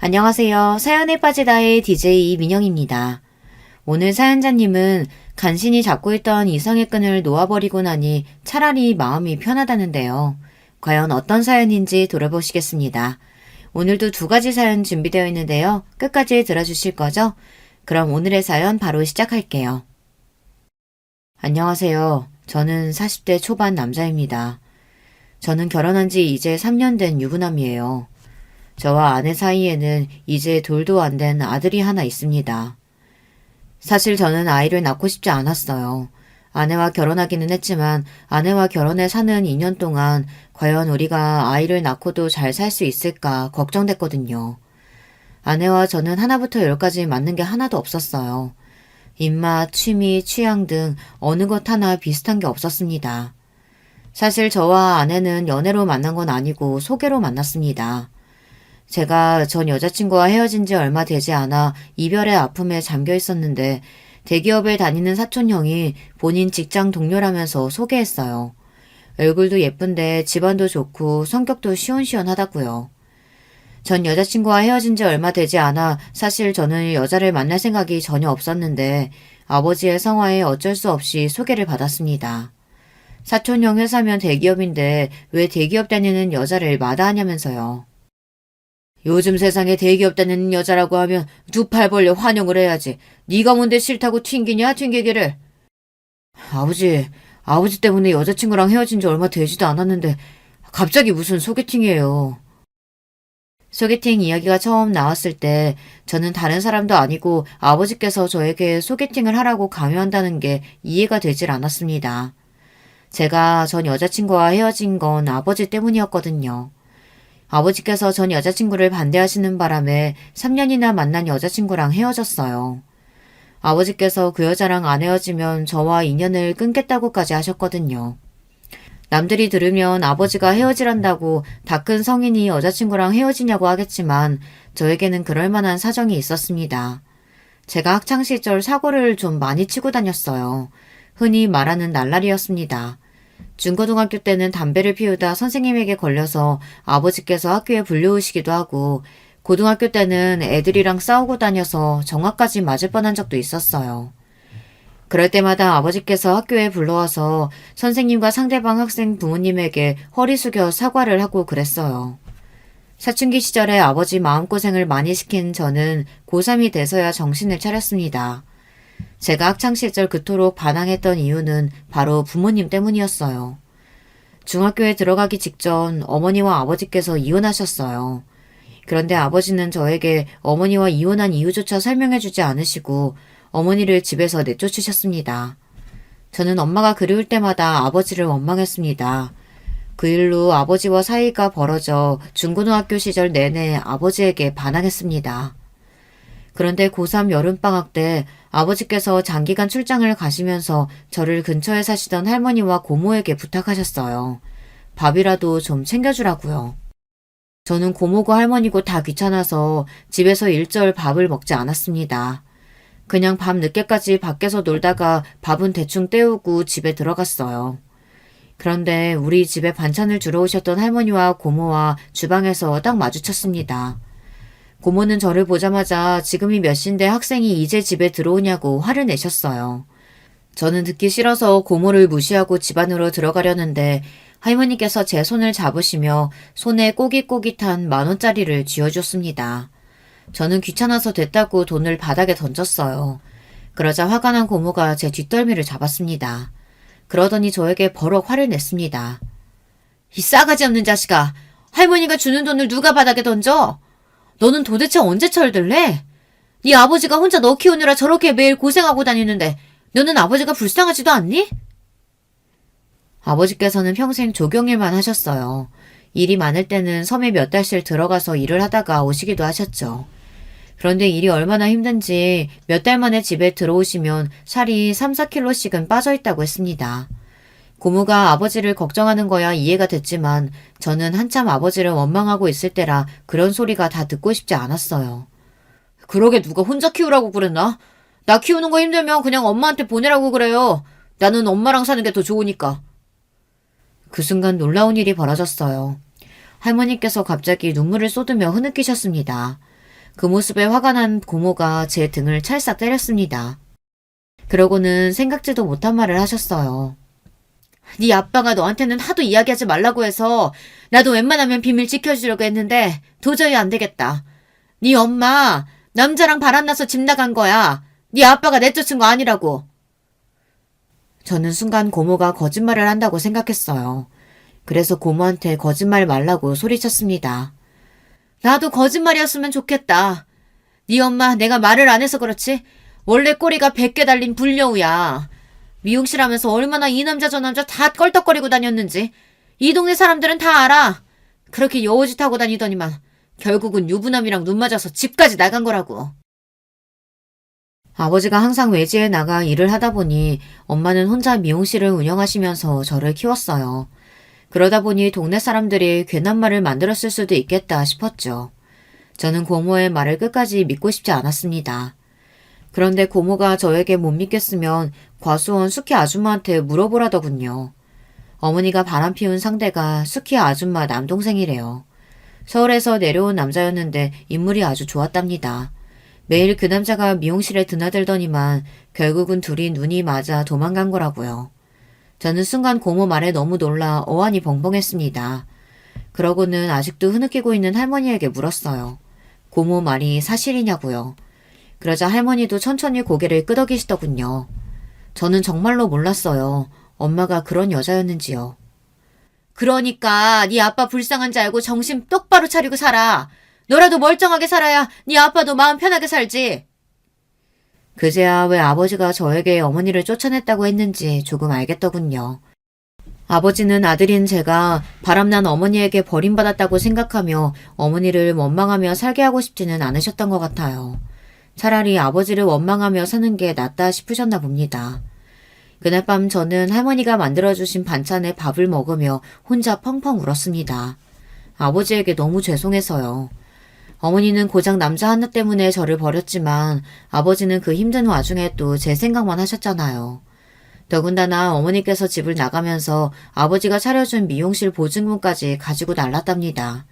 안녕하세요. 사연에 빠지다의 DJ 이민영입니다. 오늘 사연자님은 간신히 잡고 있던 이성의 끈을 놓아버리고 나니 차라리 마음이 편하다는데요. 과연 어떤 사연인지 들어보시겠습니다. 오늘도 두 가지 사연 준비되어 있는데요. 끝까지 들어주실 거죠? 그럼 오늘의 사연 바로 시작할게요. 안녕하세요. 저는 40대 초반 남자입니다. 저는 결혼한 지 이제 3년 된 유부남이에요. 저와 아내 사이에는 이제 돌도 안 된 아들이 하나 있습니다. 사실 저는 아이를 낳고 싶지 않았어요. 아내와 결혼하기는 했지만 아내와 결혼해 사는 2년 동안 과연 우리가 아이를 낳고도 잘 살 수 있을까 걱정됐거든요. 아내와 저는 하나부터 열까지 맞는 게 하나도 없었어요. 입맛, 취미, 취향 등 어느 것 하나 비슷한 게 없었습니다. 사실 저와 아내는 연애로 만난 건 아니고 소개로 만났습니다. 제가 전 여자친구와 헤어진 지 얼마 되지 않아 이별의 아픔에 잠겨 있었는데 대기업에 다니는 사촌형이 본인 직장 동료라면서 소개했어요. 얼굴도 예쁜데 집안도 좋고 성격도 시원시원하다고요. 전 여자친구와 헤어진 지 얼마 되지 않아 사실 저는 여자를 만날 생각이 전혀 없었는데 아버지의 성화에 어쩔 수 없이 소개를 받았습니다. 사촌형 회사면 대기업인데 왜 대기업 다니는 여자를 마다하냐면서요. 요즘 세상에 대기업 다니는 여자라고 하면 두 팔 벌려 환영을 해야지. 네가 뭔데 싫다고 튕기냐 튕기기를. 아버지 때문에 여자친구랑 헤어진 지 얼마 되지도 않았는데 갑자기 무슨 소개팅이에요. 소개팅 이야기가 처음 나왔을 때 저는 다른 사람도 아니고 아버지께서 저에게 소개팅을 하라고 강요한다는 게 이해가 되질 않았습니다. 제가 전 여자친구와 헤어진 건 아버지 때문이었거든요. 아버지께서 전 여자친구를 반대하시는 바람에 3년이나 만난 여자친구랑 헤어졌어요. 아버지께서 그 여자랑 안 헤어지면 저와 인연을 끊겠다고까지 하셨거든요. 남들이 들으면 아버지가 헤어지란다고 다 큰 성인이 여자친구랑 헤어지냐고 하겠지만 저에게는 그럴 만한 사정이 있었습니다. 제가 학창시절 사고를 좀 많이 치고 다녔어요. 흔히 말하는 날라리였습니다. 중고등학교 때는 담배를 피우다 선생님에게 걸려서 아버지께서 학교에 불려오시기도 하고 고등학교 때는 애들이랑 싸우고 다녀서 정화까지 맞을 뻔한 적도 있었어요. 그럴 때마다 아버지께서 학교에 불러와서 선생님과 상대방 학생 부모님에게 허리 숙여 사과를 하고 그랬어요. 사춘기 시절에 아버지 마음고생을 많이 시킨 저는 고3이 돼서야 정신을 차렸습니다. 제가 학창시절 그토록 반항했던 이유는 바로 부모님 때문이었어요. 중학교에 들어가기 직전 어머니와 아버지께서 이혼하셨어요. 그런데 아버지는 저에게 어머니와 이혼한 이유조차 설명해주지 않으시고 어머니를 집에서 내쫓으셨습니다. 저는 엄마가 그리울 때마다 아버지를 원망했습니다. 그 일로 아버지와 사이가 벌어져 중고등학교 시절 내내 아버지에게 반항했습니다. 그런데 고3 여름방학 때 아버지께서 장기간 출장을 가시면서 저를 근처에 사시던 할머니와 고모에게 부탁하셨어요. 밥이라도 좀 챙겨주라고요. 저는 고모고 할머니고 다 귀찮아서 집에서 일절 밥을 먹지 않았습니다. 그냥 밤 늦게까지 밖에서 놀다가 밥은 대충 때우고 집에 들어갔어요. 그런데 우리 집에 반찬을 주러 오셨던 할머니와 고모와 주방에서 딱 마주쳤습니다. 고모는 저를 보자마자 지금이 몇 시인데 학생이 이제 집에 들어오냐고 화를 내셨어요. 저는 듣기 싫어서 고모를 무시하고 집 안으로 들어가려는데 할머니께서 제 손을 잡으시며 손에 꼬깃꼬깃한 10,000원짜리를 쥐어줬습니다. 저는 귀찮아서 됐다고 돈을 바닥에 던졌어요. 그러자 화가 난 고모가 제 뒷덜미를 잡았습니다. 그러더니 저에게 버럭 화를 냈습니다. 이 싸가지 없는 자식아! 할머니가 주는 돈을 누가 바닥에 던져? 너는 도대체 언제 철들래? 네 아버지가 혼자 너 키우느라 저렇게 매일 고생하고 다니는데 너는 아버지가 불쌍하지도 않니? 아버지께서는 평생 조경일만 하셨어요. 일이 많을 때는 섬에 몇 달씩 들어가서 일을 하다가 오시기도 하셨죠. 그런데 일이 얼마나 힘든지 몇 달 만에 집에 들어오시면 살이 3-4kg씩은 빠져있다고 했습니다. 고모가 아버지를 걱정하는 거야 이해가 됐지만 저는 한참 아버지를 원망하고 있을 때라 그런 소리가 다 듣고 싶지 않았어요. 그러게 누가 혼자 키우라고 그랬나? 나 키우는 거 힘들면 그냥 엄마한테 보내라고 그래요. 나는 엄마랑 사는 게 더 좋으니까. 그 순간 놀라운 일이 벌어졌어요. 할머니께서 갑자기 눈물을 쏟으며 흐느끼셨습니다. 그 모습에 화가 난 고모가 제 등을 찰싹 때렸습니다. 그러고는 생각지도 못한 말을 하셨어요. 네 아빠가 너한테는 하도 이야기하지 말라고 해서 나도 웬만하면 비밀 지켜주려고 했는데 도저히 안 되겠다. 네 엄마 남자랑 바람나서 집 나간 거야. 네 아빠가 내쫓은 거 아니라고. 저는 순간 고모가 거짓말을 한다고 생각했어요. 그래서 고모한테 거짓말 말라고 소리쳤습니다. 나도 거짓말이었으면 좋겠다. 네 엄마 내가 말을 안 해서 그렇지? 원래 꼬리가 100개 달린 불려우야. 미용실 하면서 얼마나 이 남자 저 남자 다 껄떡거리고 다녔는지 이 동네 사람들은 다 알아. 그렇게 여우짓 하고 다니더니만 결국은 유부남이랑 눈 맞아서 집까지 나간 거라고. 아버지가 항상 외지에 나가 일을 하다 보니 엄마는 혼자 미용실을 운영하시면서 저를 키웠어요. 그러다 보니 동네 사람들이 괜한 말을 만들었을 수도 있겠다 싶었죠. 저는 고모의 말을 끝까지 믿고 싶지 않았습니다. 그런데 고모가 저에게 못 믿겠으면 과수원 숙희 아줌마한테 물어보라더군요. 어머니가 바람 피운 상대가 숙희 아줌마 남동생이래요. 서울에서 내려온 남자였는데 인물이 아주 좋았답니다. 매일 그 남자가 미용실에 드나들더니만 결국은 둘이 눈이 맞아 도망간 거라고요. 저는 순간 고모 말에 너무 놀라 어안이 벙벙했습니다. 그러고는 아직도 흐느끼고 있는 할머니에게 물었어요. 고모 말이 사실이냐고요. 그러자 할머니도 천천히 고개를 끄덕이시더군요. 저는 정말로 몰랐어요. 엄마가 그런 여자였는지요. 그러니까 네 아빠 불쌍한지 알고 정신 똑바로 차리고 살아. 너라도 멀쩡하게 살아야 네 아빠도 마음 편하게 살지. 그제야 왜 아버지가 저에게 어머니를 쫓아냈다고 했는지 조금 알겠더군요. 아버지는 아들인 제가 바람난 어머니에게 버림받았다고 생각하며 어머니를 원망하며 살게 하고 싶지는 않으셨던 것 같아요. 차라리 아버지를 원망하며 사는 게 낫다 싶으셨나 봅니다. 그날 밤 저는 할머니가 만들어주신 반찬에 밥을 먹으며 혼자 펑펑 울었습니다. 아버지에게 너무 죄송해서요. 어머니는 고작 남자 하나 때문에 저를 버렸지만 아버지는 그 힘든 와중에 또 제 생각만 하셨잖아요. 더군다나 어머니께서 집을 나가면서 아버지가 차려준 미용실 보증금까지 가지고 날랐답니다.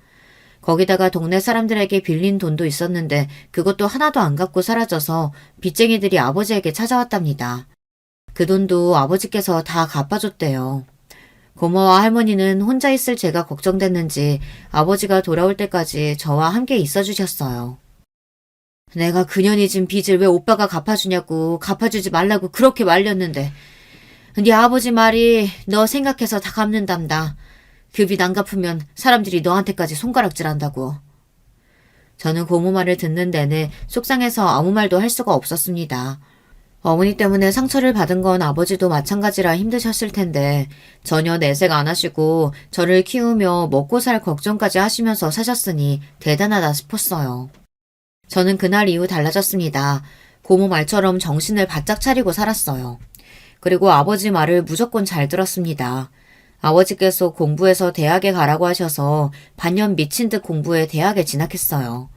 거기다가 동네 사람들에게 빌린 돈도 있었는데 그것도 하나도 안 갚고 사라져서 빚쟁이들이 아버지에게 찾아왔답니다. 그 돈도 아버지께서 다 갚아줬대요. 고모와 할머니는 혼자 있을 제가 걱정됐는지 아버지가 돌아올 때까지 저와 함께 있어주셨어요. 내가 그년이 진 빚을 왜 오빠가 갚아주냐고 갚아주지 말라고 그렇게 말렸는데 네 아버지 말이 너 생각해서 다 갚는단다. 그 빚 안 갚으면 사람들이 너한테까지 손가락질한다고. 저는 고모 말을 듣는 내내 속상해서 아무 말도 할 수가 없었습니다. 어머니 때문에 상처를 받은 건 아버지도 마찬가지라 힘드셨을 텐데 전혀 내색 안 하시고 저를 키우며 먹고 살 걱정까지 하시면서 사셨으니 대단하다 싶었어요. 저는 그날 이후 달라졌습니다. 고모 말처럼 정신을 바짝 차리고 살았어요. 그리고 아버지 말을 무조건 잘 들었습니다. 아버지께서 공부해서 대학에 가라고 하셔서 반년 미친 듯 공부해 대학에 진학했어요.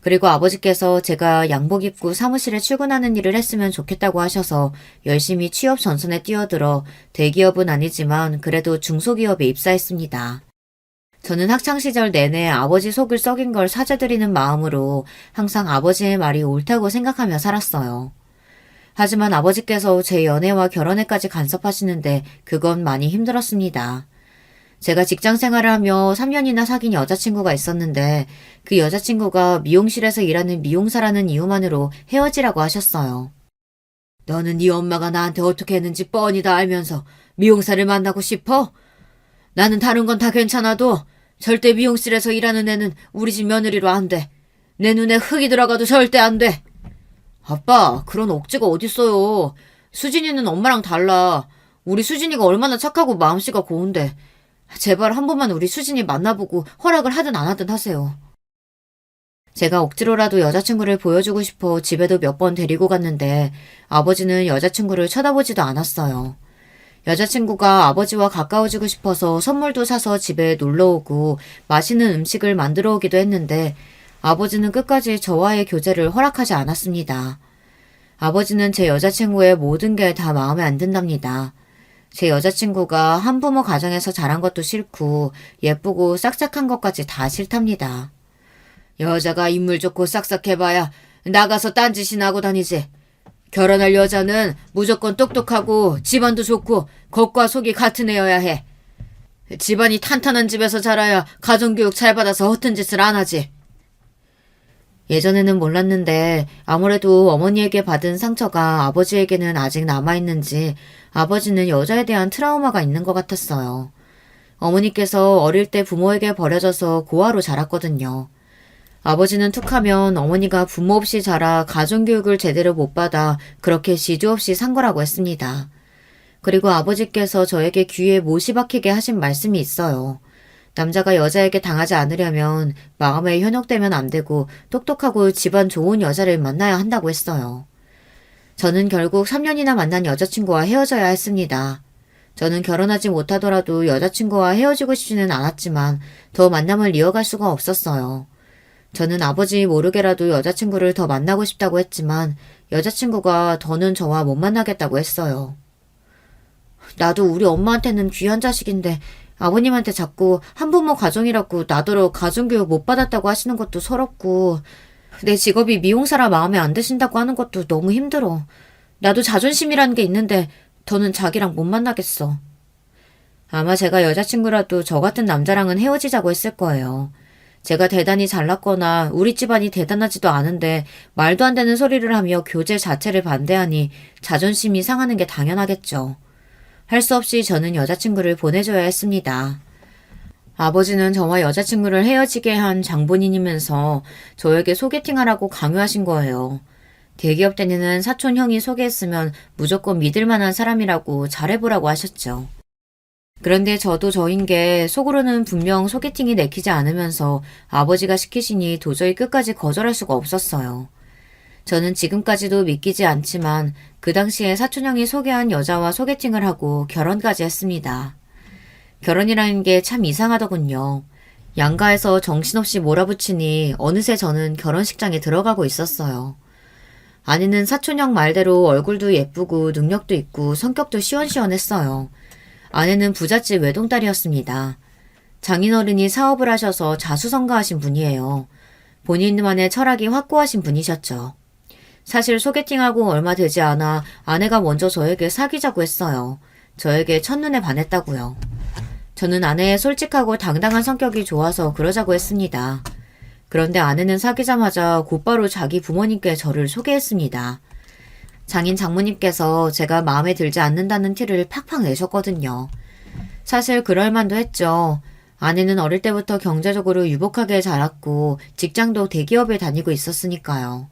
그리고 아버지께서 제가 양복 입고 사무실에 출근하는 일을 했으면 좋겠다고 하셔서 열심히 취업 전선에 뛰어들어 대기업은 아니지만 그래도 중소기업에 입사했습니다. 저는 학창시절 내내 아버지 속을 썩인 걸 사죄드리는 마음으로 항상 아버지의 말이 옳다고 생각하며 살았어요. 하지만 아버지께서 제 연애와 결혼에까지 간섭하시는데 그건 많이 힘들었습니다. 제가 직장 생활을 하며 3년이나 사귄 여자친구가 있었는데 그 여자친구가 미용실에서 일하는 미용사라는 이유만으로 헤어지라고 하셨어요. 너는 네 엄마가 나한테 어떻게 했는지 뻔히 다 알면서 미용사를 만나고 싶어? 나는 다른 건 다 괜찮아도 절대 미용실에서 일하는 애는 우리 집 며느리로 안 돼. 내 눈에 흙이 들어가도 절대 안 돼. 아빠, 그런 억지가 어딨어요. 수진이는 엄마랑 달라. 우리 수진이가 얼마나 착하고 마음씨가 고운데. 제발 한 번만 우리 수진이 만나보고 허락을 하든 안 하든 하세요. 제가 억지로라도 여자친구를 보여주고 싶어 집에도 몇 번 데리고 갔는데 아버지는 여자친구를 쳐다보지도 않았어요. 여자친구가 아버지와 가까워지고 싶어서 선물도 사서 집에 놀러오고 맛있는 음식을 만들어 오기도 했는데 아버지는 끝까지 저와의 교제를 허락하지 않았습니다. 아버지는 제 여자친구의 모든 게 다 마음에 안 든답니다. 제 여자친구가 한부모 가정에서 자란 것도 싫고 예쁘고 싹싹한 것까지 다 싫답니다. 여자가 인물 좋고 싹싹해봐야 나가서 딴짓이나 하고 다니지. 결혼할 여자는 무조건 똑똑하고 집안도 좋고 겉과 속이 같은 애여야 해. 집안이 탄탄한 집에서 자라야 가정교육 잘 받아서 허튼 짓을 안 하지. 예전에는 몰랐는데 아무래도 어머니에게 받은 상처가 아버지에게는 아직 남아있는지 아버지는 여자에 대한 트라우마가 있는 것 같았어요. 어머니께서 어릴 때 부모에게 버려져서 고아로 자랐거든요. 아버지는 툭하면 어머니가 부모 없이 자라 가정교육을 제대로 못 받아 그렇게 지조 없이 산 거라고 했습니다. 그리고 아버지께서 저에게 귀에 못이 박히게 하신 말씀이 있어요. 남자가 여자에게 당하지 않으려면 마음에 현혹되면 안 되고 똑똑하고 집안 좋은 여자를 만나야 한다고 했어요. 저는 결국 3년이나 만난 여자친구와 헤어져야 했습니다. 저는 결혼하지 못하더라도 여자친구와 헤어지고 싶지는 않았지만 더 만남을 이어갈 수가 없었어요. 저는 아버지 모르게라도 여자친구를 더 만나고 싶다고 했지만 여자친구가 더는 저와 못 만나겠다고 했어요. 나도 우리 엄마한테는 귀한 자식인데 아버님한테 자꾸 한부모 가정이라고 나더러 가정교육 못 받았다고 하시는 것도 서럽고 내 직업이 미용사라 마음에 안 드신다고 하는 것도 너무 힘들어. 나도 자존심이라는 게 있는데 더는 자기랑 못 만나겠어. 아마 제가 여자친구라도 저 같은 남자랑은 헤어지자고 했을 거예요. 제가 대단히 잘났거나 우리 집안이 대단하지도 않은데 말도 안 되는 소리를 하며 교제 자체를 반대하니 자존심이 상하는 게 당연하겠죠. 할 수 없이 저는 여자친구를 보내줘야 했습니다. 아버지는 저와 여자친구를 헤어지게 한 장본인이면서 저에게 소개팅하라고 강요하신 거예요. 대기업 다니는 사촌 형이 소개했으면 무조건 믿을 만한 사람이라고 잘해보라고 하셨죠. 그런데 저도 저인 게 속으로는 분명 소개팅이 내키지 않으면서 아버지가 시키시니 도저히 끝까지 거절할 수가 없었어요. 저는 지금까지도 믿기지 않지만 그 당시에 사촌형이 소개한 여자와 소개팅을 하고 결혼까지 했습니다. 결혼이라는 게 참 이상하더군요. 양가에서 정신없이 몰아붙이니 어느새 저는 결혼식장에 들어가고 있었어요. 아내는 사촌형 말대로 얼굴도 예쁘고 능력도 있고 성격도 시원시원했어요. 아내는 부잣집 외동딸이었습니다. 장인어른이 사업을 하셔서 자수성가하신 분이에요. 본인만의 철학이 확고하신 분이셨죠. 사실 소개팅하고 얼마 되지 않아 아내가 먼저 저에게 사귀자고 했어요. 저에게 첫눈에 반했다고요. 저는 아내의 솔직하고 당당한 성격이 좋아서 그러자고 했습니다. 그런데 아내는 사귀자마자 곧바로 자기 부모님께 저를 소개했습니다. 장인 장모님께서 제가 마음에 들지 않는다는 티를 팍팍 내셨거든요. 사실 그럴 만도 했죠. 아내는 어릴 때부터 경제적으로 유복하게 자랐고 직장도 대기업에 다니고 있었으니까요.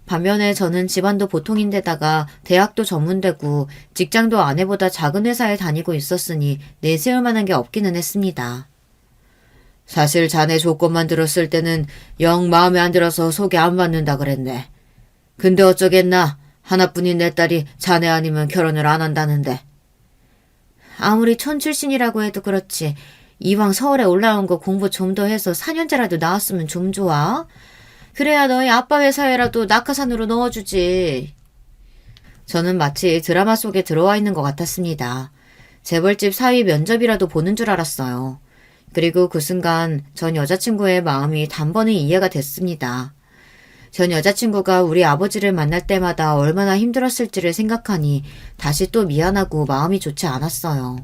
반면에 저는 집안도 보통인데다가 대학도 전문대고 직장도 아내보다 작은 회사에 다니고 있었으니 내세울 만한 게 없기는 했습니다. 사실 자네 조건만 들었을 때는 영 마음에 안 들어서 소개 안 받는다 그랬네. 근데 어쩌겠나. 하나뿐인 내 딸이 자네 아니면 결혼을 안 한다는데. 아무리 촌 출신이라고 해도 그렇지. 이왕 서울에 올라온 거 공부 좀 더 해서 4년제라도 나왔으면 좀 좋아. 그래야 너희 아빠 회사에라도 낙하산으로 넣어주지. 저는 마치 드라마 속에 들어와 있는 것 같았습니다. 재벌집 사위 면접이라도 보는 줄 알았어요. 그리고 그 순간 전 여자친구의 마음이 단번에 이해가 됐습니다. 전 여자친구가 우리 아버지를 만날 때마다 얼마나 힘들었을지를 생각하니 다시 또 미안하고 마음이 좋지 않았어요.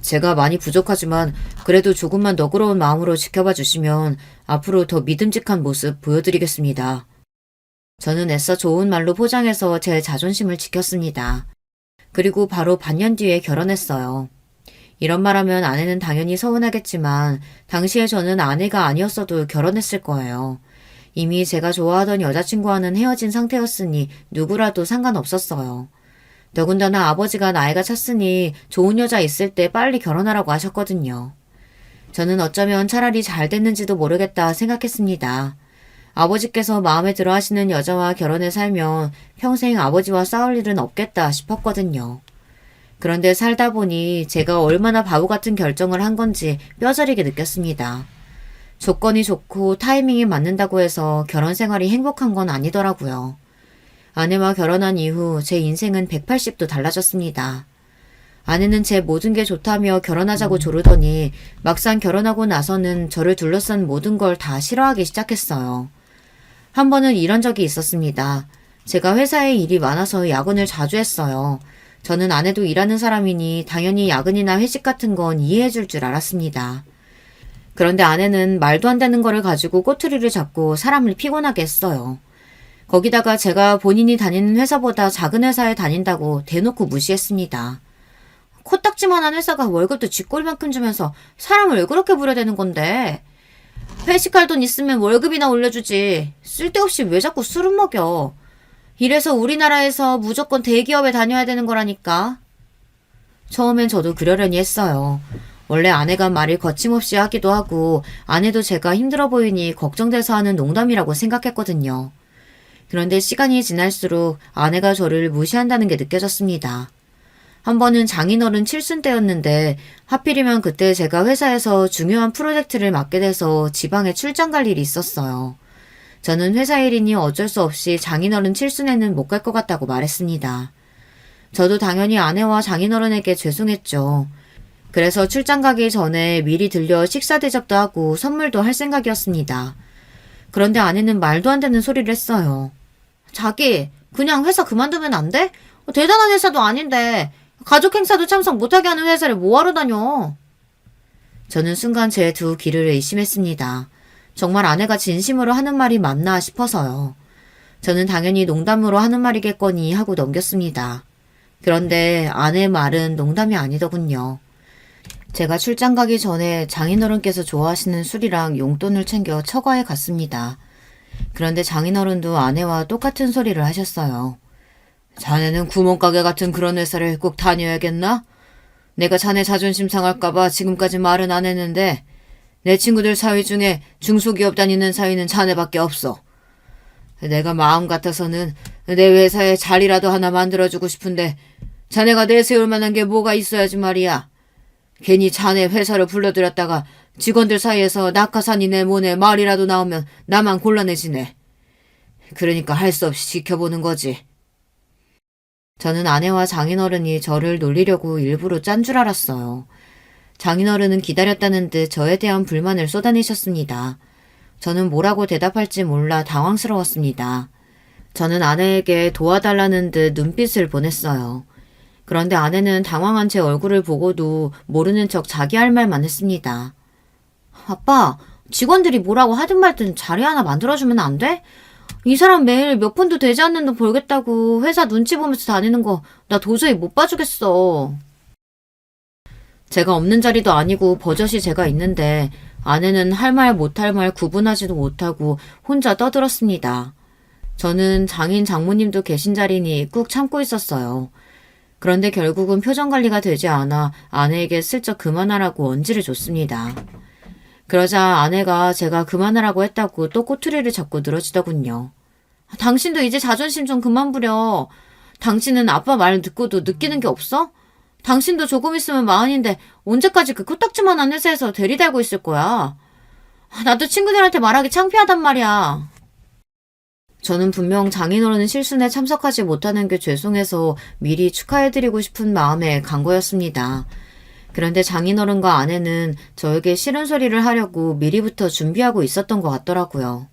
제가 많이 부족하지만 그래도 조금만 너그러운 마음으로 지켜봐 주시면 앞으로 더 믿음직한 모습 보여드리겠습니다. 저는 애써 좋은 말로 포장해서 제 자존심을 지켰습니다. 그리고 바로 반년 뒤에 결혼했어요. 이런 말하면 아내는 당연히 서운하겠지만 당시에 저는 아내가 아니었어도 결혼했을 거예요. 이미 제가 좋아하던 여자친구와는 헤어진 상태였으니 누구라도 상관없었어요. 더군다나 아버지가 나이가 찼으니 좋은 여자 있을 때 빨리 결혼하라고 하셨거든요. 저는 어쩌면 차라리 잘 됐는지도 모르겠다 생각했습니다. 아버지께서 마음에 들어 하시는 여자와 결혼해 살면 평생 아버지와 싸울 일은 없겠다 싶었거든요. 그런데 살다 보니 제가 얼마나 바보 같은 결정을 한 건지 뼈저리게 느꼈습니다. 조건이 좋고 타이밍이 맞는다고 해서 결혼 생활이 행복한 건 아니더라고요. 아내와 결혼한 이후 제 인생은 180도 달라졌습니다. 아내는 제 모든 게 좋다며 결혼하자고 조르더니 막상 결혼하고 나서는 저를 둘러싼 모든 걸 다 싫어하기 시작했어요. 한 번은 이런 적이 있었습니다. 제가 회사에 일이 많아서 야근을 자주 했어요. 저는 아내도 일하는 사람이니 당연히 야근이나 회식 같은 건 이해해 줄 줄 알았습니다. 그런데 아내는 말도 안 되는 거를 가지고 꼬투리를 잡고 사람을 피곤하게 했어요. 거기다가 제가 본인이 다니는 회사보다 작은 회사에 다닌다고 대놓고 무시했습니다. 코딱지만한 회사가 월급도 쥐꼬리만큼 주면서 사람을 왜 그렇게 부려대는 건데? 회식할 돈 있으면 월급이나 올려주지. 쓸데없이 왜 자꾸 술을 먹여? 이래서 우리나라에서 무조건 대기업에 다녀야 되는 거라니까. 처음엔 저도 그러려니 했어요. 원래 아내가 말을 거침없이 하기도 하고 아내도 제가 힘들어 보이니 걱정돼서 하는 농담이라고 생각했거든요. 그런데 시간이 지날수록 아내가 저를 무시한다는 게 느껴졌습니다. 한 번은 장인어른 칠순 때였는데 하필이면 그때 제가 회사에서 중요한 프로젝트를 맡게 돼서 지방에 출장 갈 일이 있었어요. 저는 회사 일이니 어쩔 수 없이 장인어른 칠순에는 못 갈 것 같다고 말했습니다. 저도 당연히 아내와 장인어른에게 죄송했죠. 그래서 출장 가기 전에 미리 들려 식사 대접도 하고 선물도 할 생각이었습니다. 그런데 아내는 말도 안 되는 소리를 했어요. 자기, 그냥 회사 그만두면 안 돼? 대단한 회사도 아닌데 가족 행사도 참석 못하게 하는 회사를 뭐하러 다녀? 저는 순간 제 두 귀를 의심했습니다. 정말 아내가 진심으로 하는 말이 맞나 싶어서요. 저는 당연히 농담으로 하는 말이겠거니 하고 넘겼습니다. 그런데 아내의 말은 농담이 아니더군요. 제가 출장 가기 전에 장인어른께서 좋아하시는 술이랑 용돈을 챙겨 처가에 갔습니다. 그런데 장인어른도 아내와 똑같은 소리를 하셨어요. 자네는 구멍가게 같은 그런 회사를 꼭 다녀야겠나? 내가 자네 자존심 상할까봐 지금까지 말은 안 했는데 내 친구들 사위 중에 중소기업 다니는 사위는 자네밖에 없어. 내가 마음 같아서는 내 회사에 자리라도 하나 만들어주고 싶은데 자네가 내세울 만한 게 뭐가 있어야지 말이야. 괜히 자네 회사를 불러들였다가 직원들 사이에서 낙하산이 내 몸에 말이라도 나오면 나만 곤란해지네. 그러니까 할 수 없이 지켜보는 거지. 저는 아내와 장인어른이 저를 놀리려고 일부러 짠 줄 알았어요. 장인어른은 기다렸다는 듯 저에 대한 불만을 쏟아내셨습니다. 저는 뭐라고 대답할지 몰라 당황스러웠습니다. 저는 아내에게 도와달라는 듯 눈빛을 보냈어요. 그런데 아내는 당황한 제 얼굴을 보고도 모르는 척 자기 할 말만 했습니다. 아빠, 직원들이 뭐라고 하든 말든 자리 하나 만들어주면 안 돼? 이 사람 매일 몇 푼도 되지 않는 돈 벌겠다고 회사 눈치 보면서 다니는 거 나 도저히 못 봐주겠어. 제가 없는 자리도 아니고 버젓이 제가 있는데 아내는 할 말 못할 말 구분하지도 못하고 혼자 떠들었습니다. 저는 장인 장모님도 계신 자리니 꾹 참고 있었어요. 그런데 결국은 표정 관리가 되지 않아 아내에게 슬쩍 그만하라고 언지를 줬습니다. 그러자 아내가 제가 그만하라고 했다고 또 꼬투리를 잡고 늘어지더군요. 당신도 이제 자존심 좀 그만 부려. 당신은 아빠 말 듣고도 느끼는 게 없어? 당신도 조금 있으면 마흔인데 언제까지 그 코딱지만한 회사에서 대리달고 있을 거야. 나도 친구들한테 말하기 창피하단 말이야. 저는 분명 장인어른 실순에 참석하지 못하는 게 죄송해서 미리 축하해드리고 싶은 마음에 간 거였습니다. 그런데 장인어른과 아내는 저에게 싫은 소리를 하려고 미리부터 준비하고 있었던 것 같더라고요.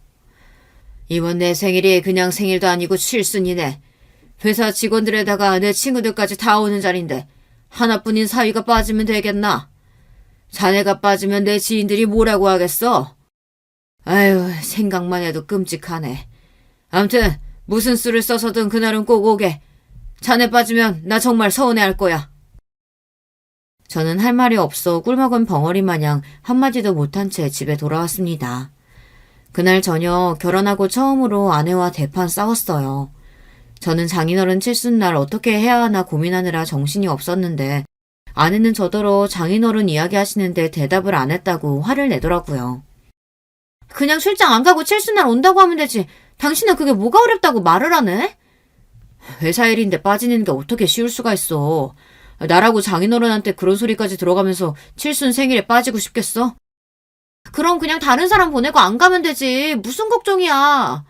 이번 내 생일이 그냥 생일도 아니고 칠순이네. 회사 직원들에다가 내 친구들까지 다 오는 자리인데 하나뿐인 사위가 빠지면 되겠나? 자네가 빠지면 내 지인들이 뭐라고 하겠어? 아유, 생각만 해도 끔찍하네. 암튼 무슨 수를 써서든 그날은 꼭 오게. 자네 빠지면 나 정말 서운해할 거야. 저는 할 말이 없어 꿀먹은 벙어리 마냥 한마디도 못한 채 집에 돌아왔습니다. 그날 저녁 결혼하고 처음으로 아내와 대판 싸웠어요. 저는 장인어른 칠순날 어떻게 해야 하나 고민하느라 정신이 없었는데 아내는 저더러 장인어른 이야기하시는데 대답을 안 했다고 화를 내더라고요. 그냥 출장 안 가고 칠순날 온다고 하면 되지. 당신은 그게 뭐가 어렵다고 말을 하네? 회사 일인데 빠지는 게 어떻게 쉬울 수가 있어. 나라고 장인어른한테 그런 소리까지 들어가면서 칠순 생일에 빠지고 싶겠어? 그럼 그냥 다른 사람 보내고 안 가면 되지. 무슨 걱정이야.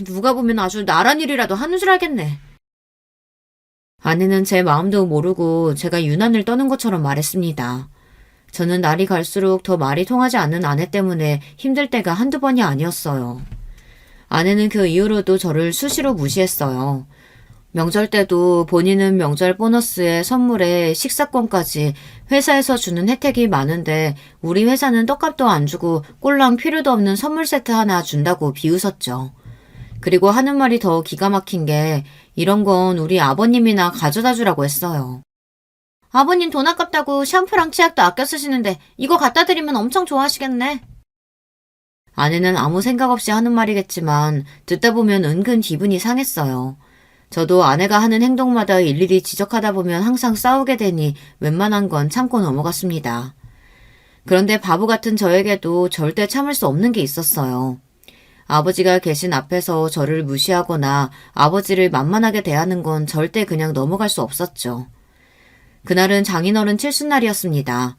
누가 보면 아주 나란 일이라도 하는 줄 알겠네. 아내는 제 마음도 모르고 제가 유난을 떠는 것처럼 말했습니다. 저는 날이 갈수록 더 말이 통하지 않는 아내 때문에 힘들 때가 한두 번이 아니었어요. 아내는 그 이후로도 저를 수시로 무시했어요. 명절 때도 본인은 명절 보너스에 선물에 식사권까지 회사에서 주는 혜택이 많은데 우리 회사는 떡값도 안 주고 꼴랑 필요도 없는 선물 세트 하나 준다고 비웃었죠. 그리고 하는 말이 더 기가 막힌 게 이런 건 우리 아버님이나 가져다 주라고 했어요. 아버님 돈 아깝다고 샴푸랑 치약도 아껴 쓰시는데 이거 갖다 드리면 엄청 좋아하시겠네. 아내는 아무 생각 없이 하는 말이겠지만 듣다 보면 은근 기분이 상했어요. 저도 아내가 하는 행동마다 일일이 지적하다 보면 항상 싸우게 되니 웬만한 건 참고 넘어갔습니다. 그런데 바보 같은 저에게도 절대 참을 수 없는 게 있었어요. 아버지가 계신 앞에서 저를 무시하거나 아버지를 만만하게 대하는 건 절대 그냥 넘어갈 수 없었죠. 그날은 장인어른 칠순날이었습니다.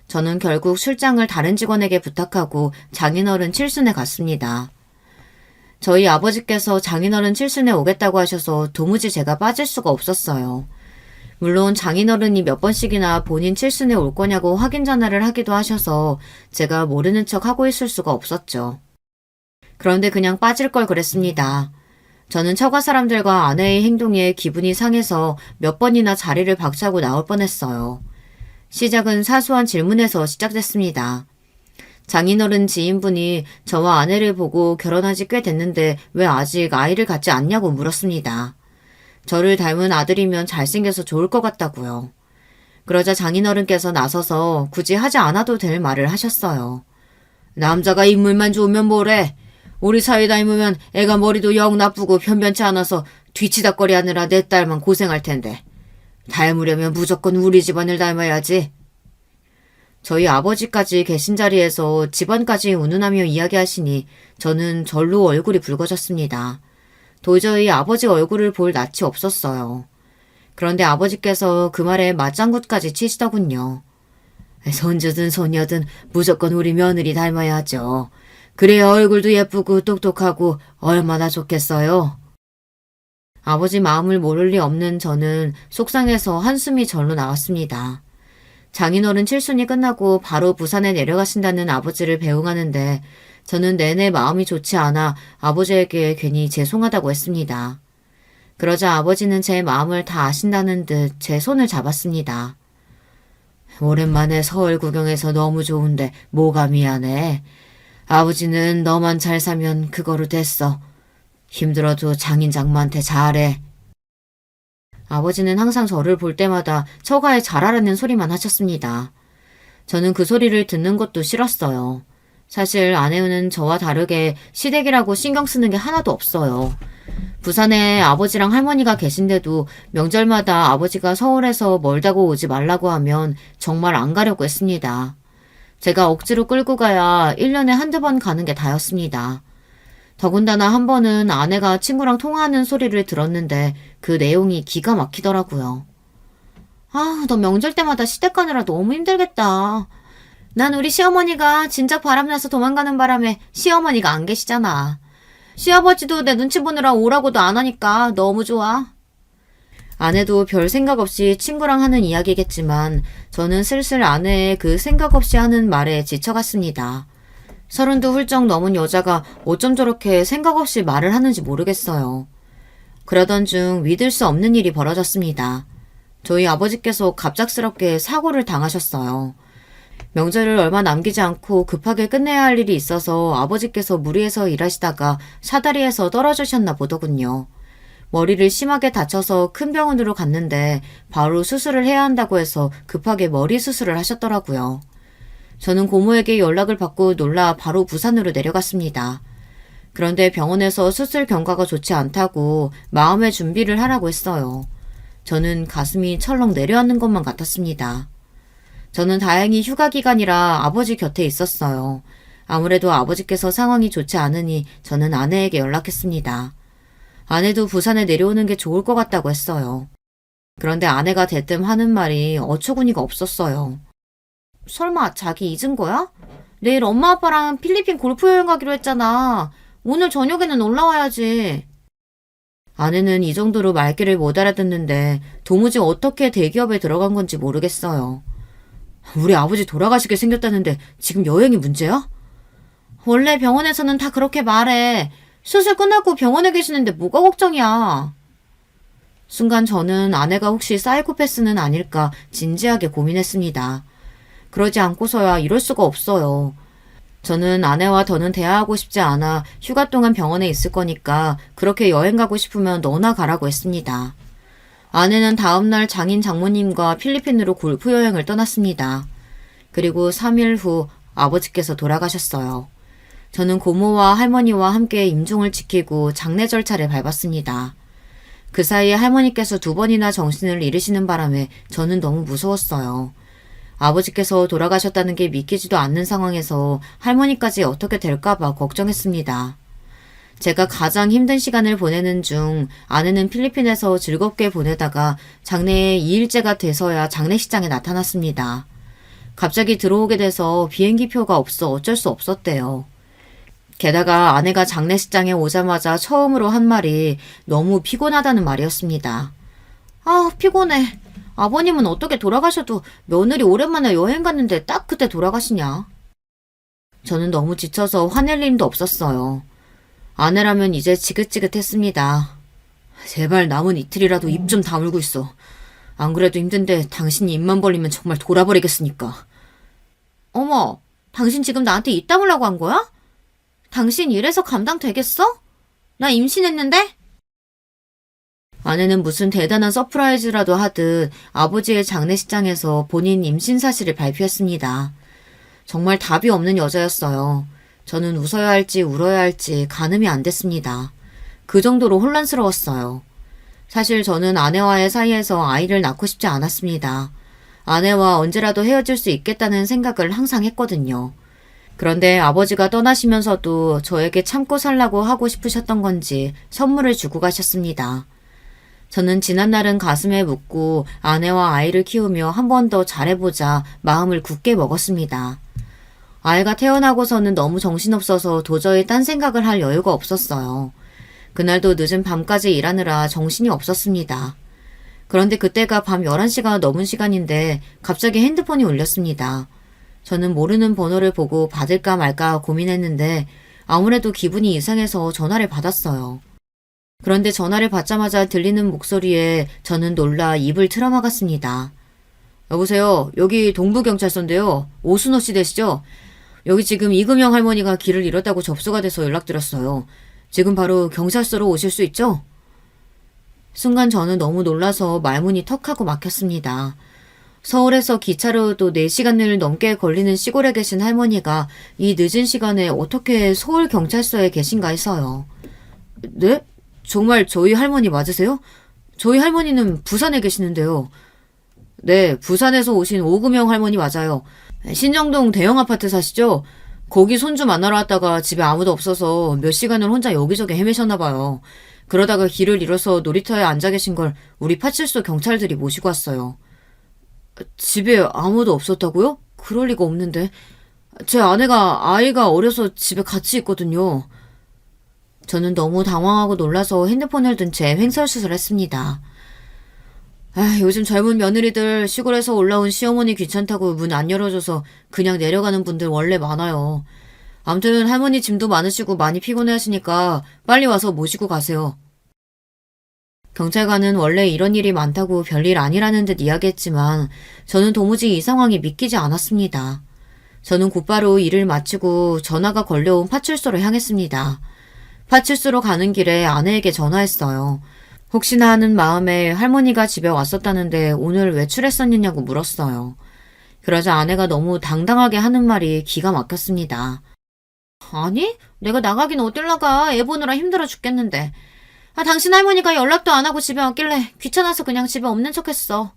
저는 결국 출장을 다른 직원에게 부탁하고 장인어른 칠순에 갔습니다. 저희 아버지께서 장인어른 칠순에 오겠다고 하셔서 도무지 제가 빠질 수가 없었어요. 물론 장인어른이 몇 번씩이나 본인 칠순에 올 거냐고 확인 전화를 하기도 하셔서 제가 모르는 척 하고 있을 수가 없었죠. 그런데 그냥 빠질 걸 그랬습니다. 저는 처가 사람들과 아내의 행동에 기분이 상해서 몇 번이나 자리를 박차고 나올 뻔했어요. 시작은 사소한 질문에서 시작됐습니다. 장인어른 지인분이 저와 아내를 보고 결혼한 지 꽤 됐는데 왜 아직 아이를 갖지 않냐고 물었습니다. 저를 닮은 아들이면 잘생겨서 좋을 것 같다고요. 그러자 장인어른께서 나서서 굳이 하지 않아도 될 말을 하셨어요. 남자가 인물만 좋으면 뭐래? 우리 사이 닮으면 애가 머리도 영 나쁘고 변변치 않아서 뒤치다꺼리 하느라 내 딸만 고생할 텐데. 닮으려면 무조건 우리 집안을 닮아야지. 저희 아버지까지 계신 자리에서 집안까지 운운하며 이야기하시니 저는 절로 얼굴이 붉어졌습니다. 도저히 아버지 얼굴을 볼 낯이 없었어요. 그런데 아버지께서 그 말에 맞장구까지 치시더군요. 손주든 손녀든 무조건 우리 며느리 닮아야 하죠. 그래야 얼굴도 예쁘고 똑똑하고 얼마나 좋겠어요. 아버지 마음을 모를 리 없는 저는 속상해서 한숨이 절로 나왔습니다. 장인어른 칠순이 끝나고 바로 부산에 내려가신다는 아버지를 배웅하는데 저는 내내 마음이 좋지 않아 아버지에게 괜히 죄송하다고 했습니다. 그러자 아버지는 제 마음을 다 아신다는 듯 제 손을 잡았습니다. 오랜만에 서울 구경해서 너무 좋은데 뭐가 미안해. 아버지는 너만 잘 사면 그거로 됐어. 힘들어도 장인 장모한테 잘해. 아버지는 항상 저를 볼 때마다 처가에 잘하라는 소리만 하셨습니다. 저는 그 소리를 듣는 것도 싫었어요. 사실 아내는 저와 다르게 시댁이라고 신경 쓰는 게 하나도 없어요. 부산에 아버지랑 할머니가 계신데도 명절마다 아버지가 서울에서 멀다고 오지 말라고 하면 정말 안 가려고 했습니다. 제가 억지로 끌고 가야 1년에 한두 번 가는 게 다였습니다. 더군다나 한 번은 아내가 친구랑 통화하는 소리를 들었는데 그 내용이 기가 막히더라고요. 아, 너 명절 때마다 시댁 가느라 너무 힘들겠다. 난 우리 시어머니가 진작 바람나서 도망가는 바람에 시어머니가 안 계시잖아. 시아버지도 내 눈치 보느라 오라고도 안 하니까 너무 좋아. 아내도 별 생각 없이 친구랑 하는 이야기겠지만 저는 슬슬 아내의 그 생각 없이 하는 말에 지쳐갔습니다. 30도 훌쩍 넘은 여자가 어쩜 저렇게 생각 없이 말을 하는지 모르겠어요. 그러던 중 믿을 수 없는 일이 벌어졌습니다. 저희 아버지께서 갑작스럽게 사고를 당하셨어요. 명절을 얼마 남기지 않고 급하게 끝내야 할 일이 있어서 아버지께서 무리해서 일하시다가 사다리에서 떨어지셨나 보더군요. 머리를 심하게 다쳐서 큰 병원으로 갔는데 바로 수술을 해야 한다고 해서 급하게 머리 수술을 하셨더라고요. 저는 고모에게 연락을 받고 놀라 바로 부산으로 내려갔습니다. 그런데 병원에서 수술 경과가 좋지 않다고 마음의 준비를 하라고 했어요. 저는 가슴이 철렁 내려앉는 것만 같았습니다. 저는 다행히 휴가 기간이라 아버지 곁에 있었어요. 아무래도 아버지께서 상황이 좋지 않으니 저는 아내에게 연락했습니다. 아내도 부산에 내려오는 게 좋을 것 같다고 했어요. 그런데 아내가 대뜸 하는 말이 어처구니가 없었어요. 설마 자기 잊은 거야? 내일 엄마 아빠랑 필리핀 골프 여행 가기로 했잖아. 오늘 저녁에는 올라와야지. 아내는 이 정도로 말귀를 못 알아듣는데 도무지 어떻게 대기업에 들어간 건지 모르겠어요. 우리 아버지 돌아가시게 생겼다는데 지금 여행이 문제야? 원래 병원에서는 다 그렇게 말해. 수술 끝나고 병원에 계시는데 뭐가 걱정이야. 순간 저는 아내가 혹시 사이코패스는 아닐까 진지하게 고민했습니다. 그러지 않고서야 이럴 수가 없어요. 저는 아내와 더는 대화하고 싶지 않아 휴가 동안 병원에 있을 거니까 그렇게 여행 가고 싶으면 너나 가라고 했습니다. 아내는 다음날 장인 장모님과 필리핀으로 골프 여행을 떠났습니다. 그리고 3일 후 아버지께서 돌아가셨어요. 저는 고모와 할머니와 함께 임종을 지키고 장례 절차를 밟았습니다. 그 사이에 할머니께서 2번이나 정신을 잃으시는 바람에 저는 너무 무서웠어요. 아버지께서 돌아가셨다는 게 믿기지도 않는 상황에서 할머니까지 어떻게 될까봐 걱정했습니다. 제가 가장 힘든 시간을 보내는 중 아내는 필리핀에서 즐겁게 보내다가 장례에 2일째가 돼서야 장례식장에 나타났습니다. 갑자기 들어오게 돼서 비행기표가 없어 어쩔 수 없었대요. 게다가 아내가 장례식장에 오자마자 처음으로 한 말이 너무 피곤하다는 말이었습니다. 아, 피곤해. 아버님은 어떻게 돌아가셔도 며느리 오랜만에 여행 갔는데 딱 그때 돌아가시냐? 저는 너무 지쳐서 화낼 힘도 없었어요. 아내라면 이제 지긋지긋했습니다. 제발 남은 이틀이라도 입 좀 다물고 있어. 안 그래도 힘든데 당신이 입만 벌리면 정말 돌아버리겠으니까. 어머, 당신 지금 나한테 입 다물라고 한 거야? 당신 이래서 감당되겠어? 나 임신했는데? 아내는 무슨 대단한 서프라이즈라도 하듯 아버지의 장례식장에서 본인 임신 사실을 발표했습니다. 정말 답이 없는 여자였어요. 저는 웃어야 할지 울어야 할지 가늠이 안 됐습니다. 그 정도로 혼란스러웠어요. 사실 저는 아내와의 사이에서 아이를 낳고 싶지 않았습니다. 아내와 언제라도 헤어질 수 있겠다는 생각을 항상 했거든요. 그런데 아버지가 떠나시면서도 저에게 참고 살라고 하고 싶으셨던 건지 선물을 주고 가셨습니다. 저는 지난날은 가슴에 묻고 아내와 아이를 키우며 한 번 더 잘해보자 마음을 굳게 먹었습니다. 아이가 태어나고서는 너무 정신없어서 도저히 딴 생각을 할 여유가 없었어요. 그날도 늦은 밤까지 일하느라 정신이 없었습니다. 그런데 그때가 밤 11시가 넘은 시간인데 갑자기 핸드폰이 울렸습니다. 저는 모르는 번호를 보고 받을까 말까 고민했는데 아무래도 기분이 이상해서 전화를 받았어요. 그런데 전화를 받자마자 들리는 목소리에 저는 놀라 입을 틀어막았습니다. 여보세요. 여기 동부경찰서인데요. 오순호 씨 되시죠? 여기 지금 이금영 할머니가 길을 잃었다고 접수가 돼서 연락드렸어요. 지금 바로 경찰서로 오실 수 있죠? 순간 저는 너무 놀라서 말문이 턱하고 막혔습니다. 서울에서 기차로도 4시간을 넘게 걸리는 시골에 계신 할머니가 이 늦은 시간에 어떻게 서울 경찰서에 계신가 해서요. 네? 정말 저희 할머니 맞으세요? 저희 할머니는 부산에 계시는데요. 네, 부산에서 오신 오금영 할머니 맞아요. 신정동 대형 아파트 사시죠? 거기 손주 만나러 왔다가 집에 아무도 없어서 몇 시간을 혼자 여기저기 헤매셨나 봐요. 그러다가 길을 잃어서 놀이터에 앉아 계신 걸 우리 파출소 경찰들이 모시고 왔어요. 집에 아무도 없었다고요? 그럴 리가 없는데. 제 아내가 아이가 어려서 집에 같이 있거든요. 저는 너무 당황하고 놀라서 핸드폰을 든 채 횡설수설 했습니다. 요즘 젊은 며느리들 시골에서 올라온 시어머니 귀찮다고 문 안 열어줘서 그냥 내려가는 분들 원래 많아요. 아무튼 할머니 짐도 많으시고 많이 피곤해 하시니까 빨리 와서 모시고 가세요. 경찰관은 원래 이런 일이 많다고 별일 아니라는 듯 이야기했지만 저는 도무지 이 상황이 믿기지 않았습니다. 저는 곧바로 일을 마치고 전화가 걸려온 파출소로 향했습니다. 파출소로 가는 길에 아내에게 전화했어요. 혹시나 하는 마음에 할머니가 집에 왔었다는데 오늘 외출했었느냐고 물었어요. 그러자 아내가 너무 당당하게 하는 말이 기가 막혔습니다. 아니, 내가 나가긴 어딜 나가. 애 보느라 힘들어 죽겠는데. 당신 할머니가 연락도 안 하고 집에 왔길래 귀찮아서 그냥 집에 없는 척했어.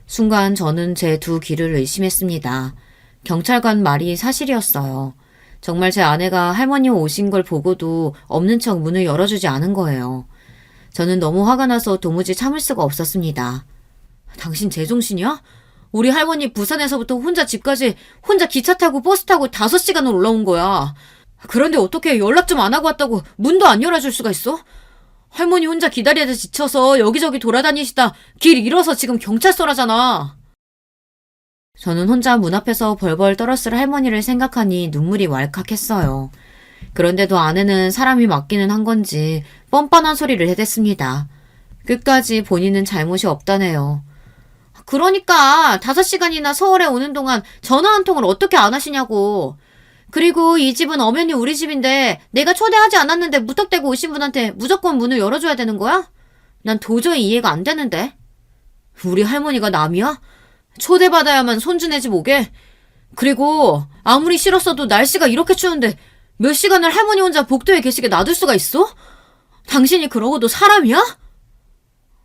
순간 저는 제 두 귀를 의심했습니다. 경찰관 말이 사실이었어요. 정말 제 아내가 할머니 오신 걸 보고도 없는 척 문을 열어주지 않은 거예요. 저는 너무 화가 나서 도무지 참을 수가 없었습니다. 당신 제정신이야? 우리 할머니 부산에서부터 혼자 집까지 혼자 기차 타고 버스 타고 5시간을 올라온 거야. 그런데 어떻게 연락 좀 안 하고 왔다고 문도 안 열어줄 수가 있어? 할머니 혼자 기다리다 지쳐서 여기저기 돌아다니시다 길 잃어서 지금 경찰서라잖아. 저는 혼자 문 앞에서 벌벌 떨었을 할머니를 생각하니 눈물이 왈칵했어요. 그런데도 아내는 사람이 맞기는 한 건지 뻔뻔한 소리를 해댔습니다. 끝까지 본인은 잘못이 없다네요. 그러니까 5시간이나 서울에 오는 동안 전화 한 통을 어떻게 안 하시냐고. 그리고 이 집은 엄연히 우리 집인데 내가 초대하지 않았는데 무턱대고 오신 분한테 무조건 문을 열어줘야 되는 거야? 난 도저히 이해가 안 되는데. 우리 할머니가 남이야? 초대받아야만 손주 내 집 오게? 그리고 아무리 싫었어도 날씨가 이렇게 추운데 몇 시간을 할머니 혼자 복도에 계시게 놔둘 수가 있어? 당신이 그러고도 사람이야?